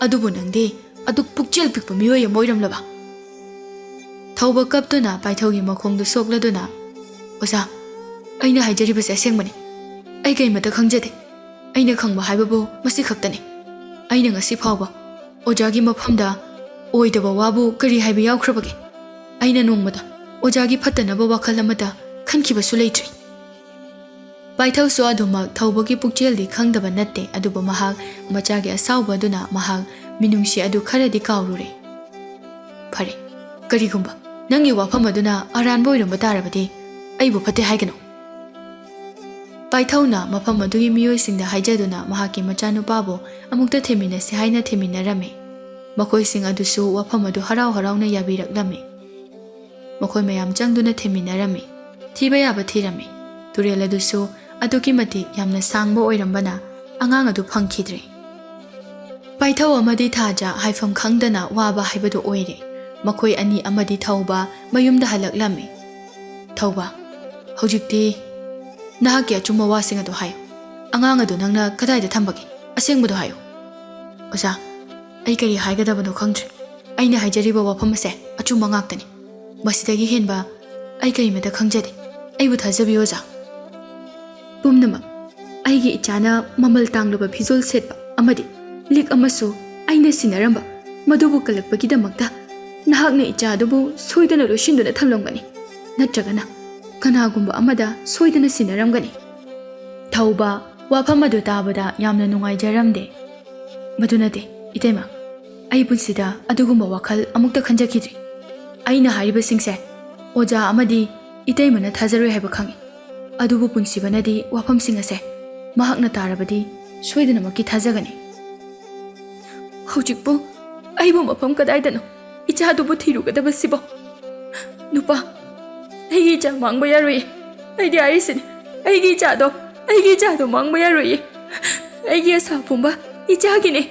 ꯑꯗꯨꯕꯨ ꯅꯪꯗꯤ ꯑꯗꯨꯛ ꯄꯨꯛꯆꯦꯜ ꯄꯤꯛꯄ ꯃꯤꯑꯣꯏ ꯑꯃ ꯑꯣꯏꯔꯝꯂꯕ ꯊꯧꯕ ꯀꯞꯇꯨꯅ ꯄꯥꯏꯊꯧꯒꯤ ꯃꯈꯣꯡꯗꯨ ꯁꯣꯛꯂꯗꯨꯅ ꯑꯣꯖꯥ ꯑꯩꯅ ꯍꯥꯏꯖꯔꯤꯕꯁꯦ ꯑꯁꯦꯡꯕꯅꯤ ꯑꯩ ꯀꯩꯃꯇ ꯈꯪꯖꯗꯦ ꯑꯩꯅ ꯈꯪꯕ ꯍꯥꯏꯕꯕꯨ ꯃꯁꯤ ꯈꯛꯇꯅꯤ ꯑꯩꯅ ꯉꯁꯤ ꯐꯥꯎꯕ ꯑꯣꯖꯥꯒꯤ ꯃꯐꯝꯗ ꯑꯣꯏꯗꯕ ꯋꯥꯕꯨ ꯀꯔꯤ ꯍꯥꯏꯕ ꯌꯥꯎꯈ꯭ꯔꯕꯒꯦ ꯑꯩꯅ ꯅꯣꯡꯃꯗ ꯑꯣꯖꯥꯒꯤ ꯐꯠꯇꯅꯕ ꯋꯥꯈꯜ ꯑꯃꯇ ꯈꯟꯈꯤꯕꯁꯨ ꯂꯩꯇ꯭ꯔꯤ ꯄꯥꯏꯊꯧꯁꯨ ꯑꯗꯨꯃꯛ ꯊꯧꯕꯒꯤ ꯄꯨꯛꯆꯦꯜꯗꯤ ꯈꯪꯗꯕ ꯅꯠꯇꯦ ꯑꯗꯨꯕꯨ ꯃꯍꯥꯛ ꯃꯆꯥꯒꯤ ꯑꯁꯥꯎꯕ ꯑꯗꯨꯅ ꯃꯍꯥꯛ ꯃꯤꯅꯨꯡꯁꯤ ꯑꯗꯨ ꯈꯔꯗꯤ ꯀꯥꯎꯔꯨꯔꯦ ꯐꯔꯦ ꯀꯔꯤꯒꯨꯝꯕ ꯅꯪꯒꯤ ꯋꯥꯐꯝ ꯑꯗꯨꯅ ꯑꯔꯥꯟꯕ ꯑꯣꯏꯔꯝꯕ ꯇꯥꯔꯕꯗꯤ ꯑꯩꯕꯨ ꯐꯠꯇꯦ ꯍꯥꯏꯒꯅꯨ ꯄꯥꯏꯊꯧꯅ ꯃꯐꯝ ꯑꯗꯨꯒꯤ ꯃꯤꯑꯣꯏꯁꯤꯡꯗ ꯍꯥꯏꯖꯗꯨꯅ ꯃꯍꯥꯛꯀꯤ ꯃꯆꯥꯅꯨꯄꯥꯕꯨ ꯑꯃꯨꯛꯇ ꯊꯦꯝꯃꯤꯟꯅꯁꯤ ꯍꯥꯏꯅ ꯊꯦꯝꯃꯤꯟꯅꯔꯝꯃꯤ ꯃꯈꯣꯏꯁꯤꯡ ꯑꯗꯨꯁꯨ ꯋꯥꯐꯝ ꯑꯗꯨ ꯍꯔꯥꯎ ꯍꯔꯥꯎꯅ ꯌꯥꯕꯤꯔꯛꯂꯝꯃꯤ ꯃꯈꯣꯏ ꯃꯌꯥꯝ ꯆꯪꯗꯨꯅ ꯊꯦꯝꯃꯤꯟꯅꯔꯝꯃꯤ ꯊꯤꯕ ꯌꯥꯕ ꯊꯤꯔꯝꯃꯤ ꯇꯨꯔꯦꯜ ꯑꯗꯨꯁꯨ ꯑꯗꯨꯛꯀꯤ ꯃꯇꯤꯛ ꯌꯥꯝꯅ ꯁꯥꯡꯕ ꯑꯣꯏꯔꯝꯕꯅ ꯑꯉꯥꯡ ꯑꯗꯨ ꯐꯪꯈꯤꯗ꯭ꯔꯦ ꯄꯥꯏꯊꯧ ꯑꯃꯗꯤ ꯊꯥꯖ ꯍꯥꯏꯐꯝ ꯈꯪꯗꯅ ꯋꯥꯕ ꯍꯥꯏꯕꯗꯨ ꯑꯣꯏꯔꯦ ꯃꯈꯣꯏ ꯑꯅꯤ ꯑꯃꯗꯤ ꯊꯧꯕ ꯃꯌꯨꯝꯗ ꯍꯜꯂꯛꯂꯝꯃꯤ ꯊꯧꯕ ꯍꯧꯖꯤꯛꯇꯤ ꯅꯍꯥꯛꯀꯤ ꯑꯆꯨꯝꯕ ꯋꯥꯁꯤꯡ ꯑꯗꯨ ꯍꯥꯏꯌꯨ ꯑꯉꯥꯡ ꯑꯗꯨ ꯅꯪꯅ ꯀꯗꯥꯏꯗ ꯊꯝꯕꯒꯦ ꯑꯁꯦꯡꯕꯗꯨ ꯍꯥꯏꯌꯨ ꯑꯣꯖꯥ ꯑꯩ ꯀꯔꯤ ꯍꯥꯏꯒꯗꯕꯅꯣ ꯈꯪꯗ꯭ꯔꯦ ꯑꯩꯅ ꯍꯥꯏꯖꯔꯤꯕ ꯋꯥꯐꯝ ꯑꯁꯦ ꯑꯆꯨꯝꯕ ꯉꯥꯛꯇꯅꯤ ꯃꯁꯤꯗꯒꯤ ꯍꯦꯟꯕ ꯑꯩ ꯀꯔꯤꯃꯇ ꯈꯪꯖꯗꯦ ꯑꯩꯕꯨ ꯊꯥꯖꯕꯤꯌꯨ ꯑꯣꯖꯥ ꯄꯨꯝꯅꯃꯛ ꯑꯩꯒꯤ ꯏꯆꯥꯅ ꯃꯃꯜ ꯇꯥꯡꯂꯕ ꯐꯤꯖꯣꯜ ꯁꯦꯠꯄ ꯑꯃꯗꯤ ꯂꯤꯛ ꯑꯃꯁꯨ ꯑꯩꯅ ꯁꯤꯟꯅꯔꯝꯕ ꯃꯗꯨꯕꯨ ꯀꯜꯂꯛꯄꯒꯤꯗꯃꯛꯇ ꯅꯍꯥꯛꯅ ꯏꯆꯥ ꯑꯗꯨꯕꯨ ꯁꯣꯏꯗꯅ ꯂꯣꯏꯁꯤꯟꯗꯨꯅ ꯊꯝꯂꯝꯒꯅꯤ ꯅꯠꯇ꯭ꯔꯒꯅ ꯀꯅꯥꯒꯨꯝꯕ ꯑꯃꯗ ꯁꯣꯏꯗꯅ ꯁꯤꯟꯅꯔꯝꯒꯅꯤ ꯊꯧꯕ ꯋꯥꯐꯝ ꯑꯗꯨ ꯇꯥꯕꯗ ꯌꯥꯝꯅ ꯅꯨꯡꯉꯥꯏꯖꯔꯝꯗꯦ ꯃꯗꯨ ꯅꯠꯇꯦ ꯏꯇꯩꯃ ꯑꯩ ꯄꯨꯟꯁꯤꯗ ꯑꯗꯨꯒꯨꯝꯕ ꯋꯥꯈꯜ ꯑꯃꯨꯛꯇ ꯈꯟꯖꯈꯤꯗ꯭ꯔꯤ ꯑꯩꯅ ꯍꯥꯏꯔꯤꯕꯁꯤꯡꯁꯦ ꯑꯣꯖꯥ ꯑꯃꯗꯤ ꯏꯇꯩꯃꯅ ꯊꯥꯖꯔꯣꯏ ꯍꯥꯏꯕ ꯈꯪꯏ ꯑꯗꯨꯕꯨ ꯄꯨꯟꯁꯤꯕꯅꯗꯤ ꯋꯥꯐꯝꯁꯤꯡ ꯑꯁꯦ ꯃꯍꯥꯛꯅ ꯇꯥꯔꯕꯗꯤ ꯁꯣꯏꯗꯅꯃꯛꯀꯤ ꯊꯥꯖꯒꯅꯤ ꯍꯧꯖꯤꯛꯄꯨ ꯑꯩꯕꯨ ꯃꯐꯝ ꯀꯗꯥꯏꯗꯅꯣ ꯏꯆꯥꯗꯨꯕꯨ ꯊꯤꯔꯨꯒꯗꯕꯁꯤꯕꯣ नुपा ꯑꯩꯒꯤ ꯏꯆꯥ ꯃꯥꯡꯕ ꯌꯥꯔꯣꯏ ꯑꯩꯗꯤ ꯍꯥꯏꯔꯤꯁꯤꯅꯤ ꯑꯩꯒꯤ ꯏꯆꯥꯗꯣ ꯃꯥꯡꯕ ꯌꯥꯔꯣꯏ ꯑꯩꯒꯤ ꯑꯁꯥ ꯄꯨꯝꯕ ꯏꯆꯥꯒꯤꯅꯤ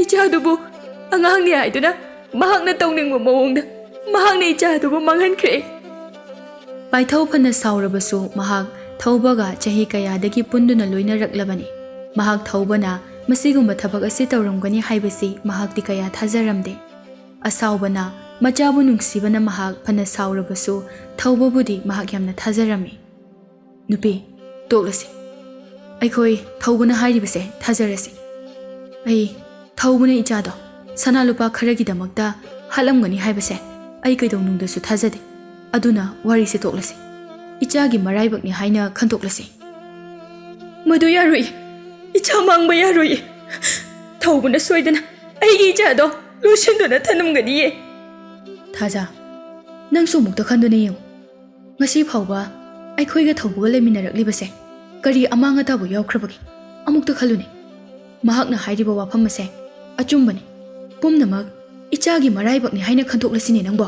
ꯏꯆꯥꯗꯨꯕꯨ ꯑꯉꯥꯡꯅꯤ ꯍꯥꯏꯗꯨꯅ ꯃꯍꯥꯛꯅ ꯇꯧꯅꯤꯡꯕ ꯃꯑꯣꯡꯗ ꯃꯍꯥꯛꯅ ꯏꯆꯥꯗꯨꯕꯨ ꯃꯥꯡꯍꯟꯈ꯭ꯔꯦ ꯄꯥꯏꯊꯧ ꯐꯅ ꯁꯥꯎꯔꯕꯁꯨ ꯃꯍꯥꯛ ꯊꯧꯕꯒ ꯆꯍꯤ ꯀꯌꯥꯗꯒꯤ ꯄꯨꯟꯗꯨꯅ ꯂꯣꯏꯅꯔꯛꯂꯕꯅꯤ ꯃꯍꯥꯛ ꯊꯧꯕꯅ ꯃꯁꯤꯒꯨꯝꯕ ꯊꯕꯛ ꯑꯁꯤ ꯇꯧꯔꯝꯒꯅꯤ ꯍꯥꯏꯕꯁꯤ ꯃꯍꯥꯛꯇꯤ ꯀꯌꯥ ꯊꯥꯖꯔꯝꯗꯦ ꯑꯁꯥꯎꯕꯅ ꯃꯆꯥꯕꯨ ꯅꯨꯡꯁꯤꯕꯅ ꯃꯍꯥꯛ ꯐꯅ ꯁꯥꯎꯔꯕꯁꯨ ꯊꯧꯕꯕꯨꯗꯤ ꯃꯍꯥꯛ ꯌꯥꯝꯅ ꯊꯥꯖꯔꯝꯃꯤ ꯅꯨꯄꯤ ꯇꯣꯛꯂꯁꯤ ꯑꯩꯈꯣꯏ ꯊꯧꯕꯅ ꯍꯥꯏꯔꯤꯕꯁꯦ ꯊꯥꯖꯔꯁꯤ ꯑꯩ ꯊꯧꯕꯅ ꯏꯆꯥꯗꯣ ꯁꯅꯥ ꯂꯨꯄꯥ ꯈꯔꯒꯤꯗꯃꯛꯇ ꯍꯥꯠꯂꯝꯒꯅꯤ ꯍꯥꯏꯕꯁꯦ ꯑꯩ ꯀꯩꯗꯧꯅꯨꯡꯗꯁꯨ ꯊꯥꯖꯗꯦ ꯑꯗꯨꯅ ꯋꯥꯔꯤꯁꯦ ꯇꯣꯛꯂꯁꯤ ꯏꯆꯥꯒꯤ ꯃꯔꯥꯏꯕꯛꯅꯤ ꯍꯥꯏꯅ ꯈꯟꯇꯣꯛꯂꯁꯤ ꯃꯗꯨ ꯌꯥꯔꯣꯏ ꯏꯆꯥ ꯃꯥꯡꯕ ꯌꯥꯔꯣꯏ ꯊꯧꯕꯅ ꯁꯣꯏꯗꯅ ꯑꯩꯒꯤ ꯏꯆꯥꯗꯣ ꯂꯣꯏꯁꯤꯟꯗꯨꯅ ꯊꯅꯝꯒꯅꯤꯌꯦ ꯊꯥꯖ ꯅꯪꯁꯨ ꯑꯃꯨꯛꯇ ꯈꯟꯗꯨꯅ ꯌꯦꯡꯉꯨ ꯉꯁꯤ ꯐꯥꯎꯕ ꯑꯩꯈꯣꯏꯒ ꯊꯧꯕꯒ ꯂꯩꯃꯤꯟꯅꯔꯛꯂꯤꯕꯁꯦ ꯀꯔꯤ ꯑꯃꯥꯡ ꯑꯇꯥꯕꯨ ꯌꯥꯎꯈ꯭ꯔꯕꯒꯦ ꯑꯃꯨꯛꯇ ꯈꯜꯂꯨꯅꯦ ꯃꯍꯥꯛꯅ ꯍꯥꯏꯔꯤꯕ ꯋꯥꯐꯝ ꯑꯁꯦ ꯑꯆꯨꯝꯕꯅꯤ ꯄꯨꯝꯅꯃꯛ ꯏꯆꯥꯒꯤ ꯃꯔꯥꯏꯕꯛꯅꯤ ꯍꯥꯏꯅ ꯈꯟꯇꯣꯛꯂꯁꯤꯅꯦ ꯅꯪꯕꯣ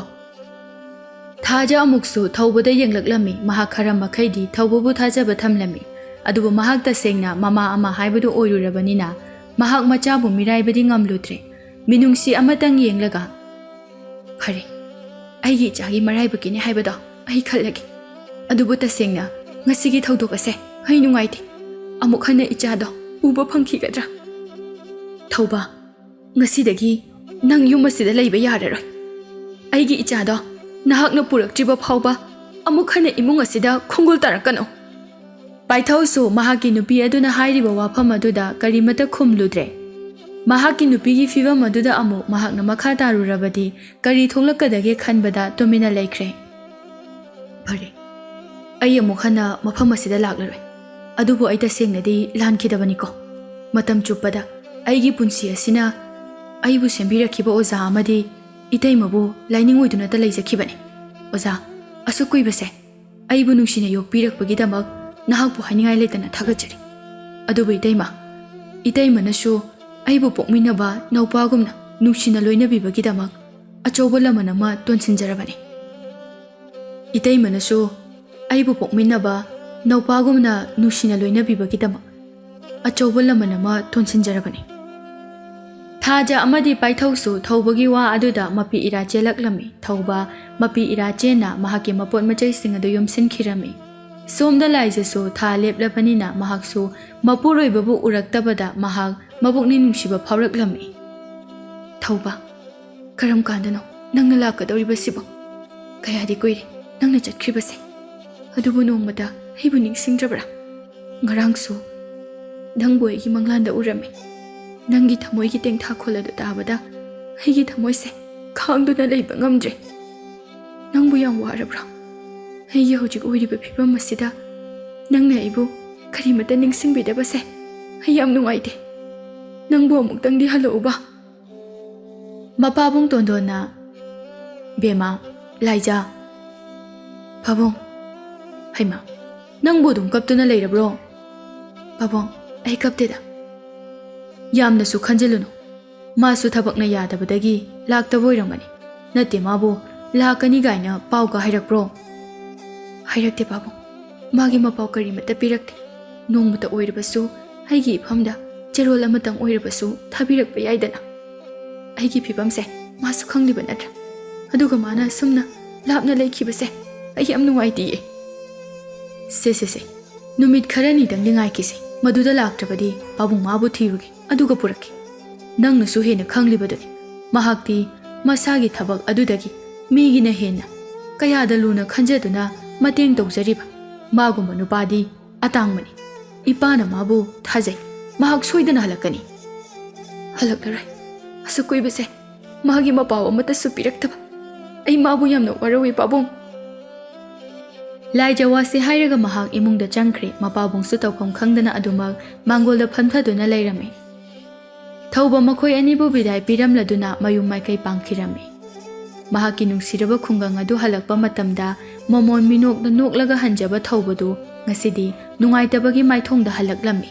ꯊꯥꯖ ꯑꯃꯨꯛꯁꯨ ꯊꯧꯕꯗ ꯌꯦꯡꯂꯛꯂꯝꯃꯤ ꯃꯍꯥꯛ ꯈꯔ ꯃꯈꯩꯗꯤ ꯊꯧꯕꯕꯨ ꯊꯥꯖꯕ ꯊꯝꯂꯝꯃꯤ ꯑꯗꯨꯕꯨ ꯃꯍꯥꯛ ꯇꯁꯦꯡꯅ ꯃꯃꯥ ꯑꯃ ꯍꯥꯏꯕꯗꯨ ꯑꯣꯏꯔꯨꯔꯕꯅꯤꯅ ꯃꯍꯥꯛ ꯃꯆꯥꯕꯨ ꯃꯤꯔꯥꯏꯕꯗꯤ ꯉꯝꯂꯨꯗ꯭ꯔꯦ ꯃꯤꯅꯨꯡꯁꯤ ꯑꯃꯇꯪ ꯌꯦꯡꯂꯒ ꯐꯔꯦ ꯑꯩꯒꯤ ꯏꯆꯥꯒꯤ ꯃꯔꯥꯏꯕꯛꯀꯤꯅꯤ ꯍꯥꯏꯕꯗꯣ ꯑꯩ ꯈꯜꯂꯒꯦ ꯑꯗꯨꯕꯨ ꯇꯁꯦꯡꯅ ꯉꯁꯤꯒꯤ ꯊꯧꯗꯣꯛ ꯑꯁꯦ ꯑꯩ ꯅꯨꯡꯉꯥꯏꯇꯦ ꯑꯃꯨꯛ ꯍꯟꯅ ꯏꯆꯥꯗꯣ ꯎꯕ ꯐꯪꯈꯤꯒꯗ꯭ꯔꯥ ꯊꯧꯕ ꯉꯁꯤꯗꯒꯤ ꯅꯪ ꯌꯨꯝ ꯑꯁꯤꯗ ꯂꯩꯕ ꯌꯥꯔꯔꯣꯏ ꯑꯩꯒꯤ ꯏꯆꯥꯗꯣ ꯅꯍꯥꯛꯅ ꯄꯨꯔꯛꯇ꯭ꯔꯤꯕ ꯐꯥꯎꯕ ꯑꯃꯨꯛ ꯍꯟꯅ ꯏꯃꯨꯡ ꯑꯁꯤꯗ ꯈꯣꯡꯒꯨꯜ ꯇꯥꯔꯛꯀꯅꯨ ꯄꯥꯏꯊꯧꯁꯨ ꯃꯍꯥꯛꯀꯤ ꯅꯨꯄꯤ ꯑꯗꯨꯅ ꯍꯥꯏꯔꯤꯕ ꯋꯥꯐꯝ ꯑꯗꯨꯗ ꯀꯔꯤꯃꯠꯇ ꯈꯨꯝꯂꯨꯗ꯭ꯔꯦ ꯃꯍꯥꯛꯀꯤ ꯅꯨꯄꯤꯒꯤ ꯐꯤꯚꯝ ꯑꯗꯨꯗ ꯑꯃꯨꯛ ꯃꯍꯥꯛꯅ ꯃꯈꯥ ꯇꯥꯔꯨꯔꯕꯗꯤ ꯀꯔꯤ ꯊꯣꯛꯂꯛꯀꯗꯒꯦ ꯈꯟꯕꯗ ꯇꯨꯃꯤꯟꯅ ꯂꯩꯈ꯭ꯔꯦ ꯐꯔꯦ ꯑꯩ ꯑꯃꯨꯛ ꯍꯟꯅ ꯃꯐꯝ ꯑꯁꯤꯗ ꯂꯥꯛꯂꯔꯣꯏ ꯑꯗꯨꯕꯨ ꯑꯩ ꯇꯁꯦꯡꯅꯗꯤ ꯂꯥꯟꯈꯤꯗꯕꯅꯤꯀꯣ ꯃꯇꯝ ꯆꯨꯞꯄꯗ ꯑꯩꯒꯤ ꯄꯨꯟꯁꯤ ꯑꯁꯤꯅ ꯑꯩꯕꯨ ꯁꯦꯝꯕꯤꯔꯛꯈꯤꯕ ꯑꯣꯖꯥ ꯑꯃꯗꯤ ꯏꯇꯩꯃꯕꯨ ꯂꯥꯏꯅꯤꯡ ꯑꯣꯏꯗꯨꯅꯇ ꯂꯩꯖꯈꯤꯕꯅꯤ ꯑꯣꯖꯥ ꯑꯁꯨꯛ ꯀꯨꯏꯕꯁꯦ ꯑꯩꯕꯨ ꯅꯨꯡꯁꯤꯅ ꯌꯣꯛꯄꯤꯔꯛꯄꯒꯤꯗꯃꯛ ꯅꯍꯥꯛꯄꯨ ꯍꯥꯏꯅꯤꯡꯉꯥꯏ ꯂꯩꯇꯅ ꯊꯥꯒꯠꯆꯔꯤ ꯑꯗꯨꯕꯨ ꯏꯇꯩꯃꯅꯁꯨ ꯑꯩꯕꯨ ꯄꯣꯛꯃꯤꯟꯅꯕ ꯅꯧꯄꯥꯒꯨꯝꯅ ꯅꯨꯡꯁꯤꯅ ꯂꯣꯏꯅꯕꯤꯕꯒꯤꯗꯃꯛ ꯑꯆꯧꯕ ꯂꯃꯟ ꯑꯃ ꯇꯣꯟꯁꯤꯟꯖꯔꯕꯅꯤ ꯏꯇꯩꯃꯅꯁꯨ ꯑꯩꯕꯨ ꯄꯣꯛꯃꯤꯟꯅꯕ ꯅꯧꯄꯥꯒꯨꯝꯅ ꯅꯨꯡꯁꯤꯅ ꯂꯣꯏꯅꯕꯤꯕꯒꯤꯗꯃꯛ ꯑꯆꯧꯕ ꯂꯃꯟ ꯑꯃ ꯇꯣꯟꯁꯤꯟꯖꯔꯕꯅꯤ ꯊꯥꯖ ꯑꯃꯗꯤ ꯄꯥꯏꯊꯧꯁꯨ ꯊꯧꯕꯒꯤ ꯋꯥ ꯑꯗꯨꯗ ꯃꯄꯤ ꯏꯔꯥ ꯆꯦꯜꯂꯛꯂꯝꯃꯤ ꯊꯧꯕ ꯃꯄꯤ ꯏꯔꯥ ꯆꯦꯟꯅ ꯃꯍꯥꯛꯀꯤ ꯃꯄꯣꯠ ꯃꯆꯩꯁꯤꯡ ꯑꯗꯨ ꯌꯣꯝꯁꯤꯟꯈꯤꯔꯝꯃꯤ ꯁꯣꯝꯗ ꯂꯥꯏꯖꯁꯨ ꯊꯥ ꯂꯦꯞꯂꯕꯅꯤꯅ ꯃꯍꯥꯛꯁꯨ ꯃꯄꯨꯔꯣꯏꯕꯕꯨ ꯎꯔꯛꯇꯕꯗ ꯃꯍꯥꯛ ꯃꯕꯨꯛꯅꯤꯡ ꯅꯨꯡꯁꯤꯕ ꯐꯥꯎꯔꯛꯂꯝꯃꯤ ꯊꯧꯕ ꯀꯔꯝ ꯀꯥꯟꯗꯅꯣ ꯅꯪꯅ ꯂꯥꯛꯀꯗꯧꯔꯤꯕꯁꯤꯕꯣ ꯀꯌꯥꯗꯤ ꯀꯨꯏꯔꯦ ꯅꯪꯅ ꯆꯠꯈ꯭ꯔꯤꯕꯁꯦ ꯑꯗꯨꯕꯨ ꯅꯣꯡꯃꯗ ꯑꯩꯕꯨ ꯅꯤꯡꯁꯤꯡꯗ꯭ꯔꯕ꯭ꯔꯥ ꯉꯔꯥꯡꯁꯨ ꯅꯪꯕꯨ ꯑꯩꯒꯤ ꯃꯪꯂꯥꯟꯗ ꯎꯔꯝꯃꯤ ꯅꯪꯒꯤ ꯊꯃꯣꯏꯒꯤ ꯇꯦꯡꯊꯥꯈꯣꯜ ꯑꯗꯨ ꯇꯥꯕꯗ ꯑꯩꯒꯤ ꯊꯃꯣꯏꯁꯦ ꯈꯥꯡꯗꯨꯅ ꯂꯩꯕ ꯉꯝꯗ꯭ꯔꯦ ꯅꯪꯕꯨ ꯌꯥꯝ ꯋꯥꯔꯕ꯭ꯔꯥ ꯑꯩꯒꯤ ꯍꯧꯖꯤꯛ ꯑꯣꯏꯔꯤꯕ ꯐꯤꯕꯝ ꯑꯁꯤꯗ ꯅꯪꯅ ꯑꯩꯕꯨ ꯀꯔꯤꯃꯠꯇ ꯅꯤꯡꯁꯤꯡꯕꯤꯗꯕꯁꯦ ꯑꯩ ꯌꯥꯝ ꯅꯨꯡꯉꯥꯏꯇꯦ ꯅꯪꯕꯨ ꯑꯃꯨꯛꯇꯪꯗꯤ ꯍꯜꯂꯛꯎꯕ ꯃꯄꯥꯕꯨꯡ ꯇꯣꯟꯗꯣꯟꯅ ꯕꯦꯃꯥ ꯂꯥꯏꯖꯥ ꯄꯥꯕꯨꯡ ꯍꯩꯃꯥ ꯅꯪꯕꯨ ꯑꯗꯨꯝ ꯀꯞꯇꯨꯅ ꯂꯩꯔꯕ꯭ꯔꯣ ꯄꯥꯕꯨꯡ ꯑꯩ ꯀꯞꯇꯦꯗ ꯌꯥꯝꯅꯁꯨ ꯈꯟꯖꯤꯜꯂꯨꯅꯨ ꯃꯥꯁꯨ ꯊꯕꯛꯅ ꯌꯥꯗꯕꯗꯒꯤ ꯂꯥꯛꯇꯕ ꯑꯣꯏꯔꯝꯒꯅꯤ ꯅꯠꯇꯦ ꯃꯥꯕꯨ ꯂꯥꯛꯀꯅꯤ ꯒꯥꯏꯅ ꯄꯥꯎꯒ ꯍꯥꯏꯔꯛꯄ꯭ꯔꯣ ꯍꯥꯏꯔꯛꯇꯦ ꯄꯥꯕꯨꯡ ꯃꯥꯒꯤ ꯃꯄꯥꯎ ꯀꯔꯤꯃꯠꯇ ꯄꯤꯔꯛꯇꯦ ꯅꯣꯡꯃꯇ ꯑꯣꯏꯔꯕꯁꯨ ꯑꯩꯒꯤ ꯏꯐꯝꯗ ꯆꯦꯔꯣꯜ ꯑꯃꯇꯪ ꯑꯣꯏꯔꯕꯁꯨ ꯊꯥꯕꯤꯔꯛꯄ ꯌꯥꯏꯗꯅ ꯑꯩꯒꯤ ꯐꯤꯕꯝꯁꯦ ꯃꯥꯁꯨ ꯈꯪꯂꯤꯕ ꯅꯠꯇ꯭ꯔꯥ ꯑꯗꯨꯒ ꯃꯥꯅ ꯑꯁꯨꯝꯅ ꯂꯥꯞꯅ ꯂꯩꯈꯤꯕꯁꯦ ꯑꯩ ꯌꯥꯝ ꯅꯨꯡꯉꯥꯏꯇꯤꯌꯦ ꯁꯦ ꯅꯨꯃꯤꯠ ꯈꯔꯅꯤꯗꯪꯗꯤ ꯉꯥꯏꯈꯤꯁꯦ ꯃꯗꯨꯗ ꯂꯥꯛꯇ꯭ꯔꯕꯗꯤ ꯄꯥꯕꯨꯡ ꯃꯥꯕꯨ ꯊꯤꯔꯨꯒꯦ ꯑꯗꯨꯒ ꯄꯨꯔꯛꯀꯦ ꯅꯪꯅꯁꯨ ꯍꯦꯟꯅ ꯈꯪꯂꯤꯕꯗꯨꯅꯤ ꯃꯍꯥꯛꯇꯤ ꯃꯁꯥꯒꯤ ꯊꯕꯛ ꯑꯗꯨꯗꯒꯤ ꯃꯤꯒꯤꯅ ꯍꯦꯟꯅ ꯀꯌꯥꯗ ꯂꯨꯅ ꯈꯟꯖꯗꯨꯅ ꯃꯇꯦꯡ ꯇꯧꯖꯔꯤꯕ ꯃꯥꯒꯨꯝꯕ ꯅꯨꯄꯥꯗꯤ ꯑꯇꯥꯡꯕꯅꯤ ꯏꯄꯥꯅ ꯃꯥꯕꯨ ꯊꯥꯖꯩ ꯃꯍꯥꯛ ꯁꯣꯏꯗꯅ ꯍꯜꯂꯛꯀꯅꯤ ꯍꯜꯂꯛꯂꯔꯣꯏ ꯑꯁꯨꯛ ꯀꯨꯏꯕꯁꯦ ꯃꯥꯒꯤ ꯃꯄꯥꯎ ꯑꯃꯠꯇꯁꯨ ꯄꯤꯔꯛꯇꯕ ꯑꯩ ꯃꯥꯕꯨ ꯌꯥꯝꯅ ꯋꯥꯔꯧꯏ ꯄꯥꯕꯨꯡ ꯂꯥꯏꯖ ꯋꯥꯁꯦ ꯍꯥꯏꯔꯒ ꯃꯍꯥꯛ ꯏꯃꯨꯡꯗ ꯆꯪꯈ꯭ꯔꯦ ꯃꯄꯥꯕꯨꯡꯁꯨ ꯇꯧꯐꯝ ꯈꯪꯗꯅ ꯑꯗꯨꯃꯛ ꯃꯥꯡꯒꯣꯜꯗ ꯐꯝꯊꯗꯨꯅ ꯂꯩꯔꯝꯃꯤ ꯊꯧꯕ ꯃꯈꯣꯏ ꯑꯅꯤꯕꯨ ꯕꯤꯗꯥꯏ ꯄꯤꯔꯝꯂꯗꯨꯅ ꯃꯌꯨꯝ ꯃꯥꯏꯀꯩ ꯄꯥꯡꯈꯤꯔꯝꯃꯤ ꯃꯍꯥꯛꯀꯤ ꯅꯨꯡꯁꯤꯔꯕ ꯈꯨꯡꯒꯪ ꯑꯗꯨ ꯍꯜꯂꯛꯄ ꯃꯇꯝꯗ ꯃꯃꯣꯟ ꯃꯤꯅꯣꯛꯅ ꯅꯣꯛꯂꯒ ꯍꯟꯖꯕ ꯊꯧꯕꯗꯨ ꯉꯁꯤꯗꯤ ꯅꯨꯡꯉꯥꯏꯇꯕꯒꯤ ꯃꯥꯏꯊꯣꯡꯗ ꯍꯜꯂꯛꯂꯝꯃꯤ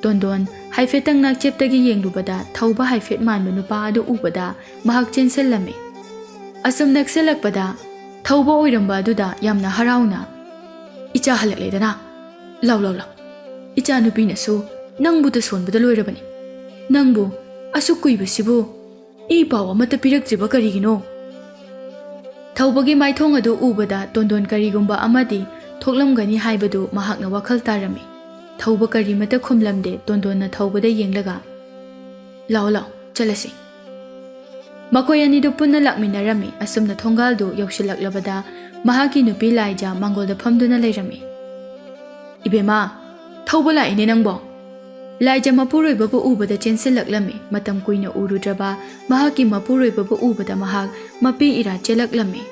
ꯇꯣꯟꯗꯣꯟ ꯍꯥꯏꯐꯦꯠꯇꯪ ꯅꯥꯛꯆꯦꯞꯇꯒꯤ ꯌꯦꯡꯂꯨꯕꯗ ꯊꯧꯕ ꯍꯥꯏꯐꯦꯠ ꯃꯥꯟꯕ ꯅꯨꯄꯥ ꯑꯗꯨ ꯎꯕꯗ ꯃꯍꯥꯛ ꯆꯦꯟꯁꯤꯜꯂꯝꯃꯤ ꯑꯁꯨꯝ ꯅꯛꯁꯤꯜꯂꯛꯄꯗ ꯊꯧꯕ ꯑꯣꯏꯔꯝꯕ ꯑꯗꯨꯗ ꯌꯥꯝꯅ ꯍꯔꯥꯎꯅ "ꯏꯆꯥ ꯍꯜꯂꯛꯂꯦꯗꯅ, ꯂꯥꯎ ꯂꯥꯎ ꯂꯥꯎ, ꯏꯆꯥ ꯅꯨꯄꯤꯅꯁꯨ ꯅꯪꯕꯨꯇ ꯁꯣꯟꯕꯗ ꯂꯣꯏꯔꯕꯅꯤ, ꯅꯪꯕꯨ ꯑꯁꯨꯛ ꯀꯨꯏꯕꯁꯤꯕꯨ ꯏ ꯄꯥꯎ ꯑꯃꯠꯇ ꯄꯤꯔꯛꯇ꯭ꯔꯤꯕ ꯀꯔꯤꯒꯤꯅꯣ?" ꯊꯧꯕꯒꯤ ꯃꯥꯏꯊꯣꯡ ꯑꯗꯨ ꯎꯕꯗ ꯇꯣꯟꯗꯣꯟ ꯀꯔꯤꯒꯨꯝꯕ ꯑꯃꯗꯤ ꯊꯣꯛꯂꯝꯒꯅꯤ ꯍꯥꯏꯕꯗꯨ ꯃꯍꯥꯛꯅ ꯋꯥꯈꯜ ꯇꯥꯔꯝꯃꯤ꯫ ꯊꯧꯕ ꯀꯔꯤꯃꯠꯇ ꯈꯨꯝꯂꯝꯗꯦ꯫ ꯇꯣꯟꯗꯣꯟꯅ ꯊꯧꯕꯗ ꯌꯦꯡꯂꯒ "ꯂꯥꯎ ꯂꯥꯎ ꯆꯠꯂꯁꯤ." ꯃꯈꯣꯏ ꯑꯅꯤꯗꯨ ꯄꯨꯟꯅ ꯂꯥꯛꯃꯤꯟꯅꯔꯝꯃꯤ꯫ ꯑꯁꯨꯝꯅ ꯊꯣꯡꯒꯥꯜꯗꯨ ꯌꯧꯁꯤꯜꯂꯛꯂꯕꯗ ꯃꯍꯥꯛꯀꯤ ꯅꯨꯄꯤ ꯂꯥꯏꯖꯥ ꯃꯥꯡꯒꯣꯜꯗ ꯐꯝꯗꯨꯅ ꯂꯩꯔꯝꯃꯤ꯫ "ꯏꯕꯦꯝꯃ, ꯊꯧꯕ ꯂꯥꯛꯏꯅꯦ ꯅꯪꯕꯣ." ꯂꯥꯏꯖꯥ ꯃꯄꯨꯔꯣꯏꯕꯕꯨ ꯎꯕꯗ ꯆꯦꯟꯁꯤꯜꯂꯛꯂꯝꯃꯤ꯫ ꯃꯇꯝ ꯀꯨꯏꯅ ꯎꯔꯨꯗ꯭ꯔꯕ ꯃꯍꯥꯛꯀꯤ ꯃꯄꯨꯔꯣꯏꯕꯕꯨ ꯎꯕꯗ ꯃꯍꯥꯛ ꯃꯄꯤ ꯏꯔꯥ ꯆꯦꯜꯂꯛꯂꯝꯃꯤ꯫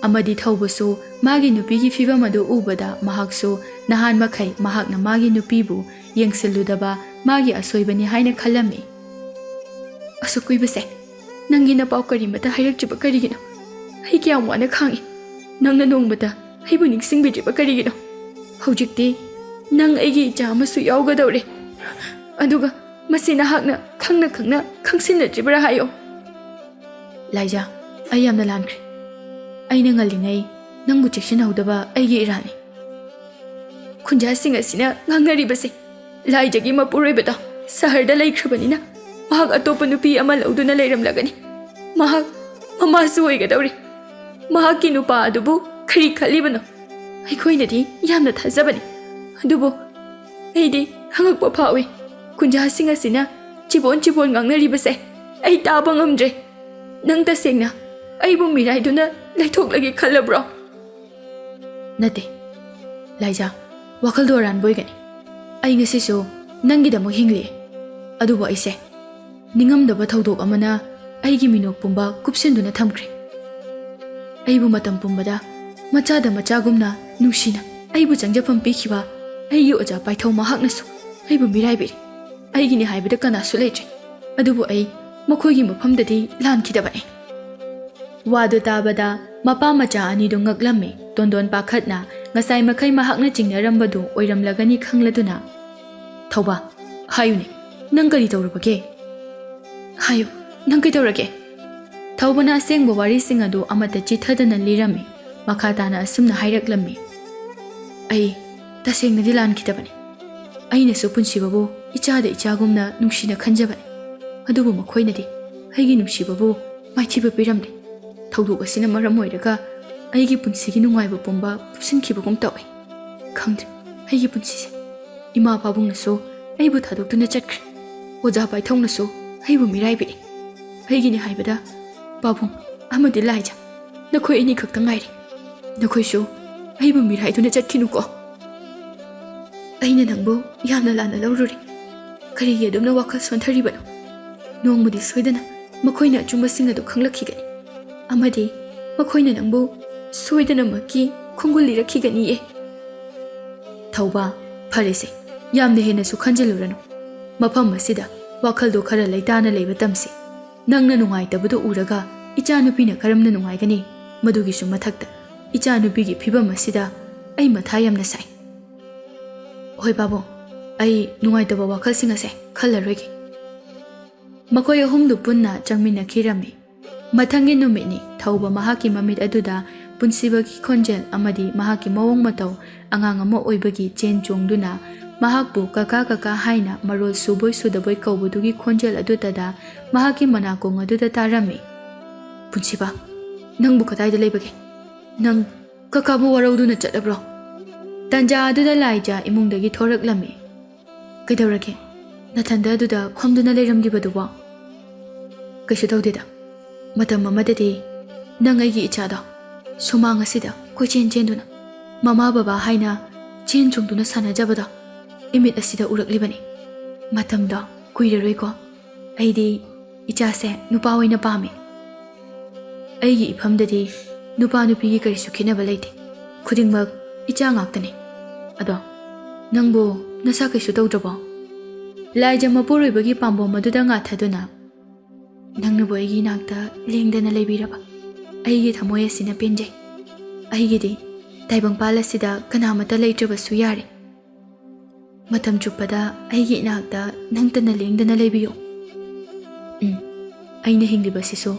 ꯑꯃꯗꯤ ꯊꯧꯕꯁꯨ ꯃꯥꯒꯤ ꯅꯨꯄꯤꯒꯤ ꯐꯤꯚꯝ ꯑꯗꯨ ꯎꯕꯗ ꯃꯍꯥꯛꯁꯨ ꯅꯍꯥꯟ ꯃꯈꯩ ꯃꯍꯥꯛꯅ ꯃꯥꯒꯤ ꯅꯨꯄꯤꯕꯨ ꯌꯦꯡꯁꯤꯜꯂꯨꯗꯕ ꯃꯥꯒꯤ ꯑꯁꯣꯏꯕꯅꯤ ꯍꯥꯏꯅ ꯈꯜꯂꯝꯃꯤ꯫ "ꯑꯁꯨꯛ ꯀꯨꯏꯕꯁꯦ ꯅꯪꯒꯤ ꯅꯄꯥꯎ ꯀꯔꯤꯃꯠꯇ ꯍꯥꯏꯔꯛꯇ꯭ꯔꯤꯕ ꯀꯔꯤꯒꯤꯅꯣ? ꯑꯩ ꯀꯌꯥꯝ ꯋꯥꯅ ꯈꯥꯡꯏ, ꯅꯪꯅ ꯅꯣꯡꯃꯇ ꯑꯩꯕꯨ ꯅꯤꯡꯁꯤꯡꯕꯤꯗ꯭ꯔꯤꯕ ꯀꯔꯤꯒꯤꯅꯣ? ꯍꯧꯖꯤꯛꯇꯤ ꯅꯪ ꯑꯩꯒꯤ ꯏꯆꯥ ꯑꯃꯁꯨ ꯌꯥꯎꯒꯗꯧꯔꯦ, ꯑꯗꯨꯒ ꯃꯁꯤ ꯅꯍꯥꯛꯅ ꯈꯪꯅ ꯈꯪꯅ ꯈꯪꯁꯤꯟꯅꯗ꯭ꯔꯤꯕ꯭ꯔꯥ ꯍꯥꯏꯌꯣ." "ꯂꯥꯏꯖꯥ, ꯑꯩ ꯌꯥꯝꯅ ꯂꯥꯟꯈ꯭ꯔꯦ. ꯑꯩꯅ ꯉꯜꯂꯤꯉꯩ ꯅꯪꯕꯨ ꯆꯦꯛꯁꯤꯟꯍꯧꯗꯕ ꯑꯩꯒꯤ ꯏꯔꯥꯟꯅꯤ." "ꯈꯨꯟꯖꯥꯁꯤꯡ ꯑꯁꯤꯅ ꯉꯥꯡꯅꯔꯤꯕꯁꯦ ꯂꯥꯏꯖꯥꯒꯤ ꯃꯄꯨꯔꯣꯏꯕꯗꯣ ꯁꯍꯔꯗ ꯂꯩꯈ꯭ꯔꯕꯅꯤꯅ ꯃꯍꯥꯛ ꯑꯇꯣꯞꯄ ꯅꯨꯄꯤ ꯑꯃ ꯂꯧꯗꯨꯅ ꯂꯩꯔꯝꯂꯒꯅꯤ. ꯃꯍꯥꯛ ꯃꯃꯥꯁꯨ ꯑꯣꯏꯒꯗꯧꯔꯤ. ꯃꯍꯥꯛꯀꯤ ꯅꯨꯄꯥ ꯑꯗꯨꯕꯨ ꯀꯔꯤ ꯈꯜꯂꯤꯕꯅꯣ? ꯑꯩꯈꯣꯏꯅꯗꯤ ꯌꯥꯝꯅ ꯊꯥꯖꯕꯅꯤ, ꯑꯗꯨꯕꯨ ꯑꯩꯗꯤ ꯑꯉꯛꯄ ꯐꯥꯎꯏ. ꯈꯨꯟꯖꯥꯁꯤꯡ ꯑꯁꯤꯅ ꯆꯤꯕꯣꯟ ꯆꯤꯕꯣꯟ ꯉꯥꯡꯅꯔꯤꯕꯁꯦ ꯑꯩ ꯇꯥꯕ ꯉꯝꯗ꯭ꯔꯦ. ꯅꯪ ꯇꯁꯦꯡꯅ ꯑꯩꯕꯨ ꯃꯤꯔꯥꯏꯗꯨꯅ ꯂꯩꯊꯣꯛꯂꯒꯦ ꯈꯜꯂꯕ꯭ꯔꯣ?" "ꯅꯠꯇꯦ ꯂꯥꯏꯖꯥ, ꯋꯥꯈꯜꯗꯣ ꯑꯔꯥꯟꯕ ꯑꯣꯏꯒꯅꯤ. ꯑꯩ ꯉꯁꯤꯁꯨ ꯅꯪꯒꯤꯗꯃꯛ ꯍꯤꯡꯂꯤ, ꯑꯗꯨꯕꯨ ꯑꯩꯁꯦ ꯅꯤꯡꯉꯝꯗꯕ ꯊꯧꯗꯣꯛ ꯑꯃꯅ ꯑꯩꯒꯤ ꯃꯤꯅꯣꯛ ꯄꯨꯝꯕ ꯀꯨꯞꯁꯤꯟꯗꯨꯅ ꯊꯝꯈ꯭ꯔꯦ. ꯑꯩꯕꯨ ꯃꯇꯝ ꯄꯨꯝꯕꯗ ꯃꯆꯥꯗ ꯃꯆꯥꯒꯨꯝꯅ ꯅꯨꯡꯁꯤꯅ ꯑꯩꯕꯨ ꯆꯪꯖꯐꯝ ꯄꯤꯈꯤꯕ ꯑꯩꯒꯤ ꯑꯣꯖꯥ ꯄꯥꯏꯊꯧ ꯃꯍꯥꯛꯅꯁꯨ ꯑꯩꯕꯨ ꯃꯤꯔꯥꯏꯕꯤꯔꯤ. ꯑꯩꯒꯤꯅꯤ ꯍꯥꯏꯕꯗ ꯀꯅꯥꯁꯨ ꯂꯩꯇ꯭ꯔꯦ, ꯑꯗꯨꯕꯨ ꯑꯩ ꯃꯈꯣꯏꯒꯤ ꯃꯐꯝꯗꯗꯤ ꯂꯥꯟꯈꯤꯗꯕꯅꯤ." ꯋꯥꯗꯨ ꯇꯥꯕꯗ ꯃꯄꯥ ꯃꯆꯥ ꯑꯅꯤꯗꯨ ꯉꯛꯂꯝꯃꯤ꯫ ꯇꯣꯟꯗꯣꯟ ꯄꯥꯈꯠꯅ ꯉꯁꯥꯏ ꯃꯈꯩ ꯃꯍꯥꯛꯅ ꯆꯤꯡꯅꯔꯝꯕꯗꯨ ꯑꯣꯏꯔꯝꯂꯒꯅꯤ ꯈꯪꯂꯗꯨꯅ "ꯊꯧꯕ, ꯍꯥꯏꯌꯨꯅꯦ, ꯅꯪ ꯀꯔꯤ ꯇꯧꯔꯕꯒꯦ? ꯍꯥꯏꯌꯨ, ꯅꯪ ꯀꯩꯗꯧꯔꯒꯦ?" ꯊꯧꯕꯅ ꯑꯁꯦꯡꯕ ꯋꯥꯔꯤꯁꯤꯡ ꯑꯗꯨ ꯑꯃꯠꯇ ꯆꯤꯊꯗꯅ ꯂꯤꯔꯝꯃꯤ꯫ ꯃꯈꯥ ताना असुमना हाइरक्लम्मी। अई तसेंगनदि लानखिदबनी। अइनसु पुन्सिबबु इचादा इचागुमना नुंसिना खंजबनी। अदुबु मखोइनदि अइगी नुंसिबबु माइथिबा पिरमदे। थौदोक असिना मरम ओइरगा अइगी पुन्सिगी नुंगाइबा पुंबा पुसिनखिबगुम तौइ। खंद्रे अइगी पुन्सिसे इमा पाबुंगनसु अइबु थादोक्तुना चटख्रे। ओजा पाइथौनसु अइबु मिराइबिरि। अइगिनि हाइबदा पाबुंग अमदि लाइजा नखोइ अनि खक्ता ngaइरि। नखोइसु अइबु मिराइदुना चटखिनुको। अइना नंबु यामना लाना लौरुरि। करिगि अदुमना वाखल सोन्थरिबनो। नोंमुदि सोइदना मखोइना अचुम्बसिंग अदु खंगलखिगनि। अमदि मखोइना नंबु सोइदना मक्की खुंगुल लिरखिगनिये। थौबा फरेसे यामना हेनसु खंजलुरनु। मफम असिदा वाखलदो खरा लैताना लैबा तमसि। नंगना नुंगाइतबदो उरगा इचानुपीना करमना नुंगाइगनि। मदुगिसु मथक्ता इचानुपीगी फिबम असिदा अइ मथा यामना साइ। होय बाबो अइ नुंगाइतबा वाखलसिंग असे खल्लरोइगे। मखोइ अहुमदु पुन्ना चंगमिनखिरमि। मथंगी नुमितनि थौबा महाकी ममित अदुदा पुन्सिबगी खोंजेल अमदि महाकी मवोंग मतौ अंगांग अमा ओइबगी चेन चोंगदुना महाकबु कका कका हाइना मरोल सुबोय सुदबोय कौबदुगी खोंजेल अदुतदा महाकी मनाकोंग अदुदा तारमि। पुन्सिबा नंगबु कदाइदा लेबगे? नंग ककाबु वरौदुना चटलब्रो? तंजा अदुदा लाइजा इमुंगदगी थोरक्लमि। कइदौरगे नथंदा अदुदा फमदुना लेरमगिबदुबो? कइसु तौदेदा। मतम अमददि नंग अइगी इचादो सुमांग असिदा कोइचेन चेंदुना ममा बाबा हाइना चेन चोंगदुना सानाजबदो इमित असिदा उरक्लिबनि। मतमदो कुइररोइको। अइदि इचासे नुपा ओइना पामि। अइगी इफमददि नुपा नुपीगी करिसु खिनबा लैते। खुदिंगमक इचा ngaktani। अदो नंगबो नसा कइसु तौद्रबो? लाइजा मपुरोइबगी पाम्बोम अदुदा ngathaduna नंगनबो अइगी नाक्ता लेंदना लेबिरबा अइगी थमोय असिना पेंजै। अइगिदि ताइबंगपाल असिदा कनामता लैत्रबसु यारे। मतम चुप्पदा अइगी नाक्ता नंगतना लेंदना लेबियो। अइना हिंग्लिबसिसु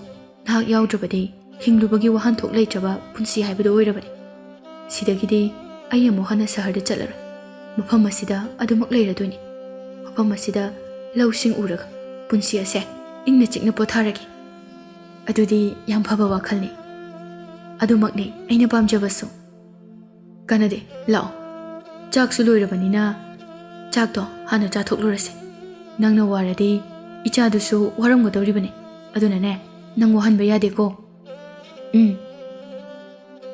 नाक याउद्रबदि ꯍꯤꯡꯂꯨꯕꯒꯤ ꯋꯥꯍꯟꯊꯣꯛ ꯂꯩꯇ꯭ꯔꯕ ꯄꯨꯟꯁꯤ ꯍꯥꯏꯕꯗꯨ ꯑꯣꯏꯔꯕꯅꯤ ꯁꯤꯗꯒꯤꯗꯤ ꯑꯩ ꯑꯃꯨꯛ ꯍꯟꯅ ꯁꯍꯔꯗ ꯆꯠꯂꯔꯣꯏ ꯃꯐꯝ ꯑꯁꯤꯗ ꯑꯗꯨꯃꯛ ꯂꯩꯔꯗꯣꯏꯅꯤ ꯃꯐꯝ ꯑꯁꯤꯗ ꯂꯧꯁꯤꯡ ꯎꯔꯒ ꯄꯨꯟꯁꯤ ꯑꯁꯦ ꯏꯪꯅ ꯆꯤꯛꯅ ꯄꯣꯊꯥꯔꯒꯦ ꯑꯗꯨꯗꯤ ꯌꯥꯝ ꯐꯕ ꯋꯥꯈꯜꯅꯤ ꯑꯗꯨꯃꯛꯅꯤ ꯑꯩꯅ ꯄꯥꯝꯖꯕꯁꯨ ꯀꯥꯟꯅꯗꯦ ꯂꯥꯛꯑꯣ ꯆꯥꯛꯁꯨ ꯂꯣꯏꯔꯕꯅꯤꯅ ꯆꯥꯛꯇꯣ ꯍꯥꯟꯅ ꯆꯥꯊꯣꯛꯂꯨꯔꯁꯤ ꯅꯪꯅ ꯋꯥꯔꯗꯤ ꯏꯆꯥꯗꯨꯁꯨ ꯋꯥꯔꯝꯒꯗꯧꯔꯤꯕꯅꯤ ꯑꯗꯨꯅꯅꯦ ꯅꯪ ꯋꯥꯍꯟꯕ ꯌꯥꯗꯦꯀꯣ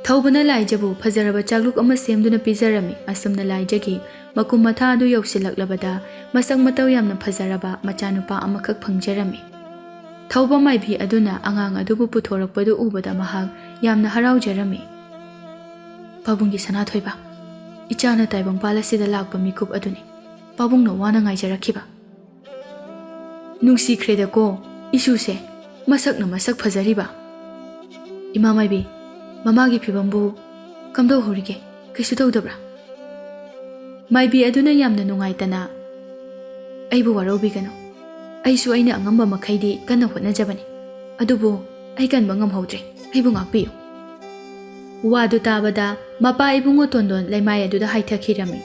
ꯊꯧꯕꯅ ꯂꯥꯏꯖꯕꯨ ꯐꯖꯔꯕ ꯆꯥꯛꯂꯨꯛ ꯑꯃ ꯁꯦꯝꯗꯨꯅ ꯄꯤꯖꯔꯝꯃꯤ ꯑꯁꯨꯝꯅ ꯂꯥꯏꯖꯒꯤ ꯃꯀꯨꯝ ꯃꯊꯥ ꯑꯗꯨ ꯌꯧꯁꯤꯜꯂꯛꯂꯕꯗ ꯃꯁꯛ ꯃꯇꯧ ꯌꯥꯝꯅ ꯐꯖꯔꯕ ꯃꯆꯥꯅꯨꯄꯥ ꯑꯃꯈꯛ ꯐꯪꯖꯔꯝꯃꯤ ꯊꯧꯕ ꯃꯥꯏꯕꯤ ꯑꯗꯨꯅ ꯑꯉꯥꯡ ꯑꯗꯨꯕꯨ ꯄꯨꯊꯣꯔꯛꯄꯗꯨ ꯎꯕꯗ ꯃꯍꯥꯛ ꯌꯥꯝꯅ ꯍꯔꯥꯎꯖꯔꯝꯃꯤ ꯄꯥꯕꯨꯡꯒꯤ ꯁꯅꯥꯊꯣꯏꯕ ꯏꯆꯥꯅ ꯇꯥꯏꯕꯪꯄꯥꯜ ꯑꯁꯤꯗ ꯂꯥꯛꯄ ꯃꯤꯀꯨꯞ ꯑꯗꯨꯅꯤ ꯄꯥꯕꯨꯡꯅ ꯋꯥꯅ ꯉꯥꯏꯖꯔꯛꯈꯤꯕ ꯅꯨꯡꯁꯤꯈ꯭ꯔꯦꯗꯀꯣ ꯏꯁꯨꯁꯦ ꯃꯁꯛꯅ ꯃꯁꯛ ꯐꯖꯔꯤꯕ ꯏꯃꯥ ꯃꯥꯏꯕꯤ ꯃꯃꯥꯒꯤ ꯐꯤꯕꯝꯕꯨ ꯀꯝꯗꯧꯍꯧꯔꯤꯒꯦ ꯀꯩꯁꯨ ꯇꯧꯗꯕ꯭ꯔꯥ ꯃꯥꯏꯕꯤ ꯑꯗꯨꯅ ꯌꯥꯝꯅ ꯅꯨꯡꯉꯥꯏꯇꯅ ꯑꯩꯕꯨ ꯋꯥꯔꯧꯕꯤꯒꯅꯨ ꯑꯩꯁꯨ ꯑꯩꯅ ꯑꯉꯝꯕ ꯃꯈꯩꯗꯤ ꯀꯟꯅ ꯍꯣꯠꯅꯖꯕꯅꯤ ꯑꯗꯨꯕꯨ ꯑꯩ ꯀꯟꯕ ꯉꯝꯍꯧꯗ꯭ꯔꯦ ꯑꯩꯕꯨ ꯉꯥꯛꯄꯤꯌꯨ ꯋꯥꯗꯨ ꯇꯥꯕꯗ ꯃꯄꯥ ꯏꯕꯨꯡꯉꯣ ꯇꯣꯟꯗꯣꯟ ꯂꯩꯃꯥꯏ ꯑꯗꯨꯗ ꯍꯥꯏꯊꯈꯤꯔꯝꯃꯤ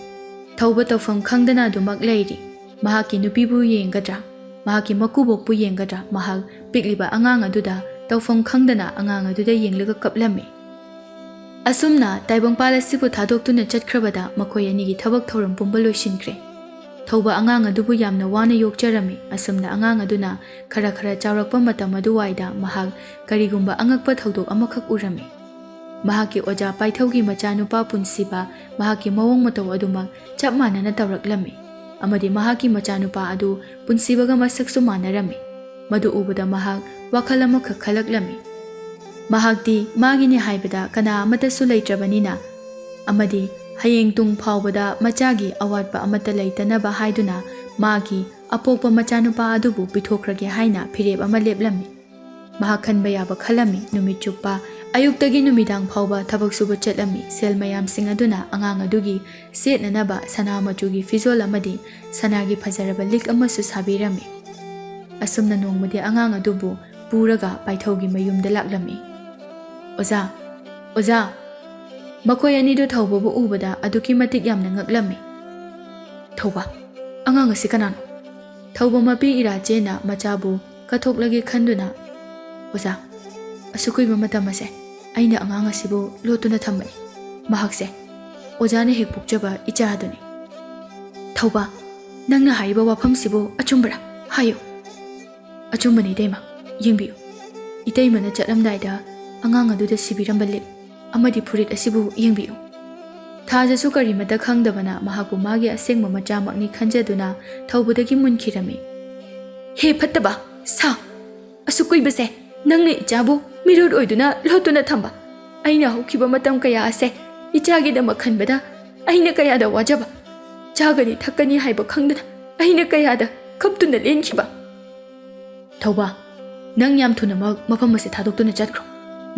ꯊꯧꯕ ꯇꯧꯐꯝ ꯈꯪꯗꯅ ꯑꯗꯨꯃꯛ ꯂꯩꯔꯤ ꯃꯍꯥꯛꯀꯤ ꯅꯨꯄꯤꯕꯨ ꯌꯦꯡꯒꯗ꯭ꯔꯥ ꯃꯍꯥꯛꯀꯤ ꯃꯀꯨꯕꯣꯛꯄꯨ ꯌꯦꯡꯒꯗ꯭ꯔꯥ ꯃꯍꯥꯛ ꯄꯤꯛꯂꯤꯕ ꯑꯉꯥꯡ ꯑꯗꯨꯗ ꯇꯧꯐꯝ ꯈꯪꯗꯅ ꯑꯉꯥꯡ ꯑꯗꯨꯗ ꯌꯦꯡꯂꯒ ꯀꯞꯂꯝꯃꯤ ꯑꯁꯨꯝꯅ ꯇꯥꯏꯕꯪꯄꯥꯜ ꯑꯁꯤꯕꯨ ꯊꯥꯗꯣꯛꯇꯨꯅ ꯆꯠꯈ꯭ꯔꯕꯗ ꯃꯈꯣꯏ ꯑꯅꯤꯒꯤ ꯊꯕꯛ ꯊꯧꯔꯝ ꯄꯨꯝꯕ ꯂꯣꯏꯁꯤꯟꯈ꯭ꯔꯦ ꯊꯧꯕ ꯑꯉꯥꯡ ꯑꯗꯨꯕꯨ ꯌꯥꯝꯅ ꯋꯥꯅ ꯌꯣꯛꯆꯔꯝꯃꯤ ꯑꯁꯨꯝꯅ ꯑꯉꯥꯡ ꯑꯗꯨꯅ ꯈꯔ ꯆꯥꯎꯔꯛꯄ ꯃꯇꯝ ꯑꯗꯨꯋꯥꯏꯗ ꯃꯍꯥꯛ ꯀꯔꯤꯒꯨꯝꯕ ꯑꯉꯛꯄ ꯊꯧꯗꯣꯛ ꯑꯃꯈꯛ ꯎꯔꯝꯃꯤ ꯃꯍꯥꯛꯀꯤ ꯑꯣꯖꯥ ꯄꯥꯏꯊꯧꯒꯤ ꯃꯆꯥꯅꯨꯄꯥ ꯄꯨꯟꯁꯤꯕ ꯃꯍꯥꯛꯀꯤ ꯃꯑꯣꯡ ꯃꯇꯧ ꯑꯗꯨꯃꯛ ꯆꯞ ꯃꯥꯟꯅꯅ ꯇꯧꯔꯛꯂꯝꯃꯤ ꯑꯃꯗꯤ ꯃꯍꯥꯛꯀꯤ ꯃꯆꯥꯅꯨꯄꯥ ꯑꯗꯨ ꯄꯨꯟꯁꯤꯕꯒ ꯃꯁꯛꯁꯨ ꯃꯥꯟꯅꯔꯝꯃꯤ ꯃꯗꯨ ꯎꯕꯗ ꯃꯍꯥꯛ ꯋꯥꯈꯜ ꯑꯃꯈꯛ ꯈꯜꯂꯛꯂꯝꯃꯤ ꯃꯍꯥꯛꯇꯤ ꯃꯥꯒꯤꯅꯤ ꯍꯥꯏꯕꯗ ꯀꯅꯥ ꯑꯃꯠꯇꯁꯨ ꯂꯩꯇ꯭ꯔꯕꯅꯤꯅ ꯑꯃꯗꯤ ꯍꯌꯦꯡ ꯇꯨꯡ ꯐꯥꯎꯕꯗ ꯃꯆꯥꯒꯤ ꯑꯋꯥꯠꯄ ꯑꯃꯠꯇ ꯂꯩꯇꯅꯕ ꯍꯥꯏꯗꯨꯅ ꯃꯥꯒꯤ ꯑꯄꯣꯛꯄ ꯃꯆꯥꯅꯨꯄꯥ ꯑꯗꯨꯕꯨ ꯄꯤꯊꯣꯛꯈ꯭ꯔꯒꯦ ꯍꯥꯏꯅ ꯐꯤꯔꯦꯞ ꯑꯃ ꯂꯦꯞꯂꯝꯃꯤ ꯃꯍꯥꯛ ꯈꯟꯕ ꯌꯥꯕ ꯈꯜꯂꯝꯃꯤ ꯅꯨꯃꯤꯠ ꯆꯨꯞꯄ ꯑꯌꯨꯛꯇꯒꯤ ꯅꯨꯃꯤꯗꯥꯡ ꯐꯥꯎꯕ ꯊꯕꯛ ꯁꯨꯕ ꯆꯠꯂꯝꯃꯤ ꯁꯦꯜ ꯃꯌꯥꯝꯁꯤꯡ ꯑꯗꯨꯅ ꯑꯉꯥꯡ ꯑꯗꯨꯒꯤ ꯁꯦꯠꯅꯅꯕ ꯁꯅꯥ ꯃꯆꯨꯒꯤ ꯐꯤꯖꯣꯜ ꯑꯃꯗꯤ ꯁꯅꯥꯒꯤ ꯐꯖꯔꯕ ꯂꯤꯛ ꯑꯃꯁꯨ ꯁꯥꯕꯤꯔꯝꯃꯤ ꯑꯁꯨꯝꯅ ꯅꯣꯡꯃꯗꯤ ꯑꯉꯥꯡ ꯑꯗꯨꯕꯨ ꯄꯨꯔꯒ ꯄꯥꯏꯊꯧꯒꯤ ꯃꯌꯨꯝꯗ ꯂꯥꯛꯂꯝꯃꯤ ꯑꯣꯖꯥ ꯃꯈꯣꯏ ꯑꯅꯤꯗꯨ ꯊꯧꯕꯕꯨ ꯎꯕꯗ ꯑꯗꯨꯛꯀꯤ ꯃꯇꯤꯛ ꯌꯥꯝꯅ ꯉꯛꯂꯝꯃꯤ ꯊꯧꯕ ꯑꯉꯥꯡ ꯑꯁꯤ ꯀꯅꯥꯅꯣ ꯊꯧꯕ ꯃꯄꯤ ꯏꯔꯥꯆꯦꯅ ꯃꯆꯥꯕꯨ ꯀꯠꯊꯣꯛꯂꯒꯦ ꯈꯟꯗꯨꯅ ꯑꯣꯖꯥ ꯑꯁꯨꯛ ꯀꯨꯏꯕ ꯃꯇꯝ ꯑꯁꯦ ꯑꯩꯅ ꯑꯉꯥꯡ ꯑꯁꯤꯕꯨ ꯂꯣꯠꯇꯨꯅ ꯊꯝꯕꯅꯤ ꯃꯍꯥꯛꯁꯦ ꯑꯣꯖꯥꯅ ꯍꯦꯛ ꯄꯣꯛꯆꯕ ꯏꯆꯥ ꯑꯗꯨꯅꯤ ꯊꯧꯕ ꯅꯪꯅ ꯍꯥꯏꯔꯤꯕ ꯋꯥꯐꯝꯁꯤꯕꯨ ꯑꯆꯨꯝꯕꯔꯥ ꯍꯥꯏꯌꯨ ꯑꯆꯨꯝꯕꯅꯤ ꯏꯇꯩꯃ ꯌꯦꯡꯕꯤꯌꯨ ꯏꯇꯩꯃꯅ ꯆꯠꯂꯝꯗꯥꯏꯗ ꯑꯉꯥꯡ ꯑꯗꯨꯗ ꯁꯤꯕꯤꯔꯝꯕ ꯂꯤꯛ ꯑꯃꯗꯤ ꯐꯨꯔꯤꯠ ꯑꯁꯤꯕꯨ ꯌꯦꯡꯕꯤꯌꯨ ꯊꯥꯖꯁꯨ ꯀꯔꯤꯃꯠꯇ ꯈꯪꯗꯕꯅ ꯃꯍꯥꯛꯄꯨ ꯃꯥꯒꯤ ꯑꯁꯦꯡꯕ ꯃꯆꯥꯃꯛꯅꯤ ꯈꯟꯖꯗꯨꯅ ꯊꯧꯕꯗꯒꯤ ꯃꯨꯟꯈꯤꯔꯝꯃꯤ ꯍꯦ ꯐꯠꯇꯕ ꯁꯥ ꯑꯁꯨꯛ ꯀꯨꯏꯕꯁꯦ ꯅꯪꯅ ꯏꯆꯥꯕꯨ ꯃꯤꯔꯣꯠ ꯑꯣꯏꯗꯨꯅ ꯂꯣꯠꯇꯨꯅ ꯊꯝꯕ ꯑꯩꯅ ꯍꯧꯈꯤꯕ ꯃꯇꯝ ꯀꯌꯥ ꯑꯁꯦ ꯏꯆꯥꯒꯤꯗꯃꯛ ꯈꯟꯕꯗ ꯑꯩꯅ ꯀꯌꯥꯗ ꯋꯥꯖꯕ ꯆꯥꯒꯅꯤ ꯊꯛꯀꯅꯤ ꯍꯥꯏꯕ ꯈꯪꯗꯅ ꯑꯩꯅ ꯀꯌꯥꯗ ꯀꯞꯇꯨꯅ ꯂꯦꯟꯈꯤꯕ ꯊꯧꯕ ꯅꯪ ꯌꯥꯝ ꯊꯨꯅꯃꯛ ꯃꯐꯝ ꯑꯁꯤ ꯊꯥꯗꯣꯛꯇꯨꯅ ꯆꯠꯈ꯭ꯔꯣ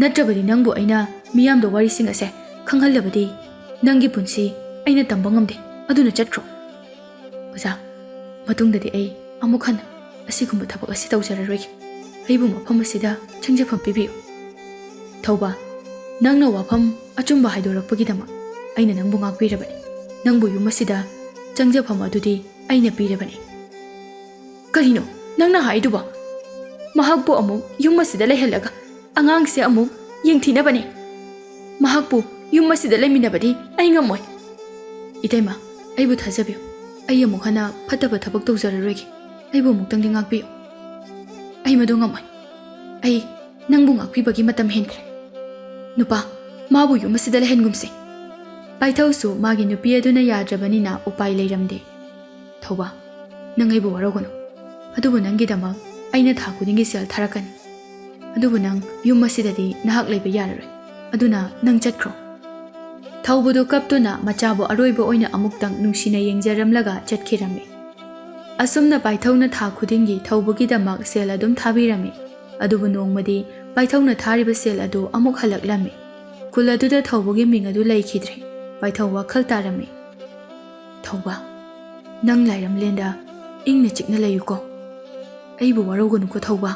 ꯅꯠꯇ꯭ꯔꯕꯗꯤ ꯅꯪꯕꯨ ꯑꯩꯅ ꯃꯤꯌꯥꯝꯗ ꯋꯥꯔꯤꯁꯤꯡ ꯑꯁꯦ ꯈꯪꯍꯜꯂꯕꯗꯤ ꯅꯪꯒꯤ ꯄꯨꯟꯁꯤ ꯑꯩꯅ ꯇꯝꯕ ꯉꯝꯗꯦ ꯑꯗꯨꯅ ꯆꯠꯈ꯭ꯔꯣ ꯑꯣꯖꯥ ꯃꯇꯨꯡꯗꯗꯤ ꯑꯩ ꯑꯃꯨꯛ ꯍꯟꯅ ꯑꯁꯤꯒꯨꯝꯕ ꯊꯕꯛ ꯑꯁꯤ ꯇꯧꯖꯔꯔꯣꯏꯒꯦ ꯑꯩꯕꯨ ꯃꯐꯝ ꯑꯁꯤꯗ ꯆꯪꯖꯐꯝ ꯄꯤꯕꯤꯌꯨ ꯊꯧꯕ ꯅꯪꯅ ꯋꯥꯐꯝ ꯑꯆꯨꯝꯕ ꯍꯥꯏꯗꯣꯔꯛꯄꯒꯤꯗꯃꯛ ꯑꯩꯅ ꯅꯪꯕу ꯉꯥꯛꯄꯤꯔꯕꯅꯤ ꯅꯪꯕꯨ ꯌꯨꯝ ꯑꯁꯤꯗ ꯆꯪꯖꯐꯝ ꯑꯗꯨꯗꯤ ꯑꯩꯅ ꯄꯤꯔꯕꯅꯤ ꯀꯔꯤꯅꯣ ꯅꯪꯅ ꯍꯥꯏꯗꯨꯕꯣ ꯃꯍꯥꯛꯄꯨ ꯑꯃꯨꯛ ꯌꯨꯝ ꯑꯁꯤꯗ ꯂꯩꯍꯜꯂꯒ ꯑꯉꯥꯡꯁꯦ ꯑꯃꯨꯛ ꯌꯦꯡꯊꯤꯅꯕꯅꯤ ꯃꯍꯥꯛꯄꯨ ꯌꯨꯝ ꯑꯁꯤꯗ ꯂꯩꯃꯤꯟꯅꯕꯗꯤ ꯑꯩ ꯉꯝꯃꯣꯏ ꯏꯇꯩꯃ ꯑꯩꯕꯨ ꯊꯥꯖꯕꯤꯌꯨ ꯑꯩ ꯑꯃꯨꯛ ꯍꯟꯅ ꯐꯠꯇꯕ ꯊꯕꯛ ꯇꯧꯖꯔꯔꯣꯏꯒꯦ ꯑꯩꯕꯨ ꯑꯃꯨꯛꯇꯪꯗꯤ ꯉꯥꯛꯄꯤꯌꯨ ꯑꯩ ꯃꯗꯨ ꯉꯝꯃꯣꯏ ꯑꯩ ꯅꯪꯕꯨ ꯉꯥꯛꯄꯤꯕꯒꯤ ꯃꯇꯝ ꯍꯦꯟꯈ꯭ꯔꯦ ꯅꯨꯄꯥ ꯃꯥꯕꯨ ꯌꯨꯝ ꯑꯁꯤꯗ ꯂꯩꯍꯟꯒꯨꯝꯁꯤ ꯄꯥꯏꯊꯧꯁꯨ ꯃꯥꯒꯤ ꯅꯨꯄꯤ ꯑꯗꯨꯅ ꯌꯥꯗ꯭ꯔꯕꯅꯤꯅ ꯎꯄꯥꯏ ꯂꯩꯔꯝꯗꯦ ꯊꯧꯕ ꯅꯪ ꯑꯩꯕꯨ ꯋꯥꯔꯧꯒꯅꯨ ꯑꯗꯨꯕꯨ ꯅꯪꯒꯤꯗꯃꯛ ꯑꯩꯅ ꯊꯥ ꯈꯨꯗꯤꯡꯒꯤ ꯁꯦꯜ ꯊꯥꯔꯛꯀꯅꯤ ꯑꯗꯨꯕꯨ ꯅꯪ ꯌꯨꯝ ꯑꯁꯤꯗꯗꯤ ꯅꯍꯥꯛ ꯂꯩꯕ ꯌꯥꯔꯔꯣꯏ ꯑꯗꯨꯅ ꯅꯪ ꯆꯠꯈ꯭ꯔꯣ ꯊꯧꯕꯗꯨ ꯀꯞꯇꯨꯅ ꯃꯆꯥꯕꯨ ꯑꯔꯣꯏꯕ ꯑꯣꯏꯅ ꯑꯃꯨꯛꯇꯪ ꯅꯨꯡꯁꯤꯅ ꯌꯦꯡꯖꯔꯝꯂꯒ ꯆꯠꯈꯤꯔꯝꯃꯤ ꯑꯁꯨꯝꯅ ꯄꯥꯏꯊꯧꯅ ꯊꯥ ꯈꯨꯗꯤꯡꯒꯤ ꯊꯧꯕꯒꯤꯗꯃꯛ ꯁꯦꯜ ꯑꯗꯨꯝ ꯊꯥꯕꯤꯔꯝꯃꯤ ꯑꯗꯨꯕꯨ ꯅꯣꯡꯃꯗꯤ ꯄꯥꯏꯊꯧꯅ ꯊꯥꯔꯤꯕ ꯁꯦꯜ ꯑꯗꯨ ꯑꯃꯨꯛ ꯍꯜꯂꯛꯂꯝꯃꯤ ꯈꯨꯜ ꯑꯗꯨꯗ ꯊꯧꯕꯒꯤ ꯃꯤꯡ ꯑꯗꯨ ꯂꯩꯈꯤꯗ꯭ꯔꯦ ꯄꯥꯏꯊꯧ ꯋꯥꯈꯜ ꯇꯥꯔꯝꯃꯤ ꯊꯧꯕ ꯅꯪ ꯂꯥꯏꯔꯝꯂꯦꯟꯗ ꯏꯪꯅ ꯆꯤꯛꯅ ꯂꯩꯌꯨꯀꯣ ꯑꯩꯕꯨ ꯋꯥꯔꯧꯒꯅꯨꯀꯣ ꯊꯧꯕ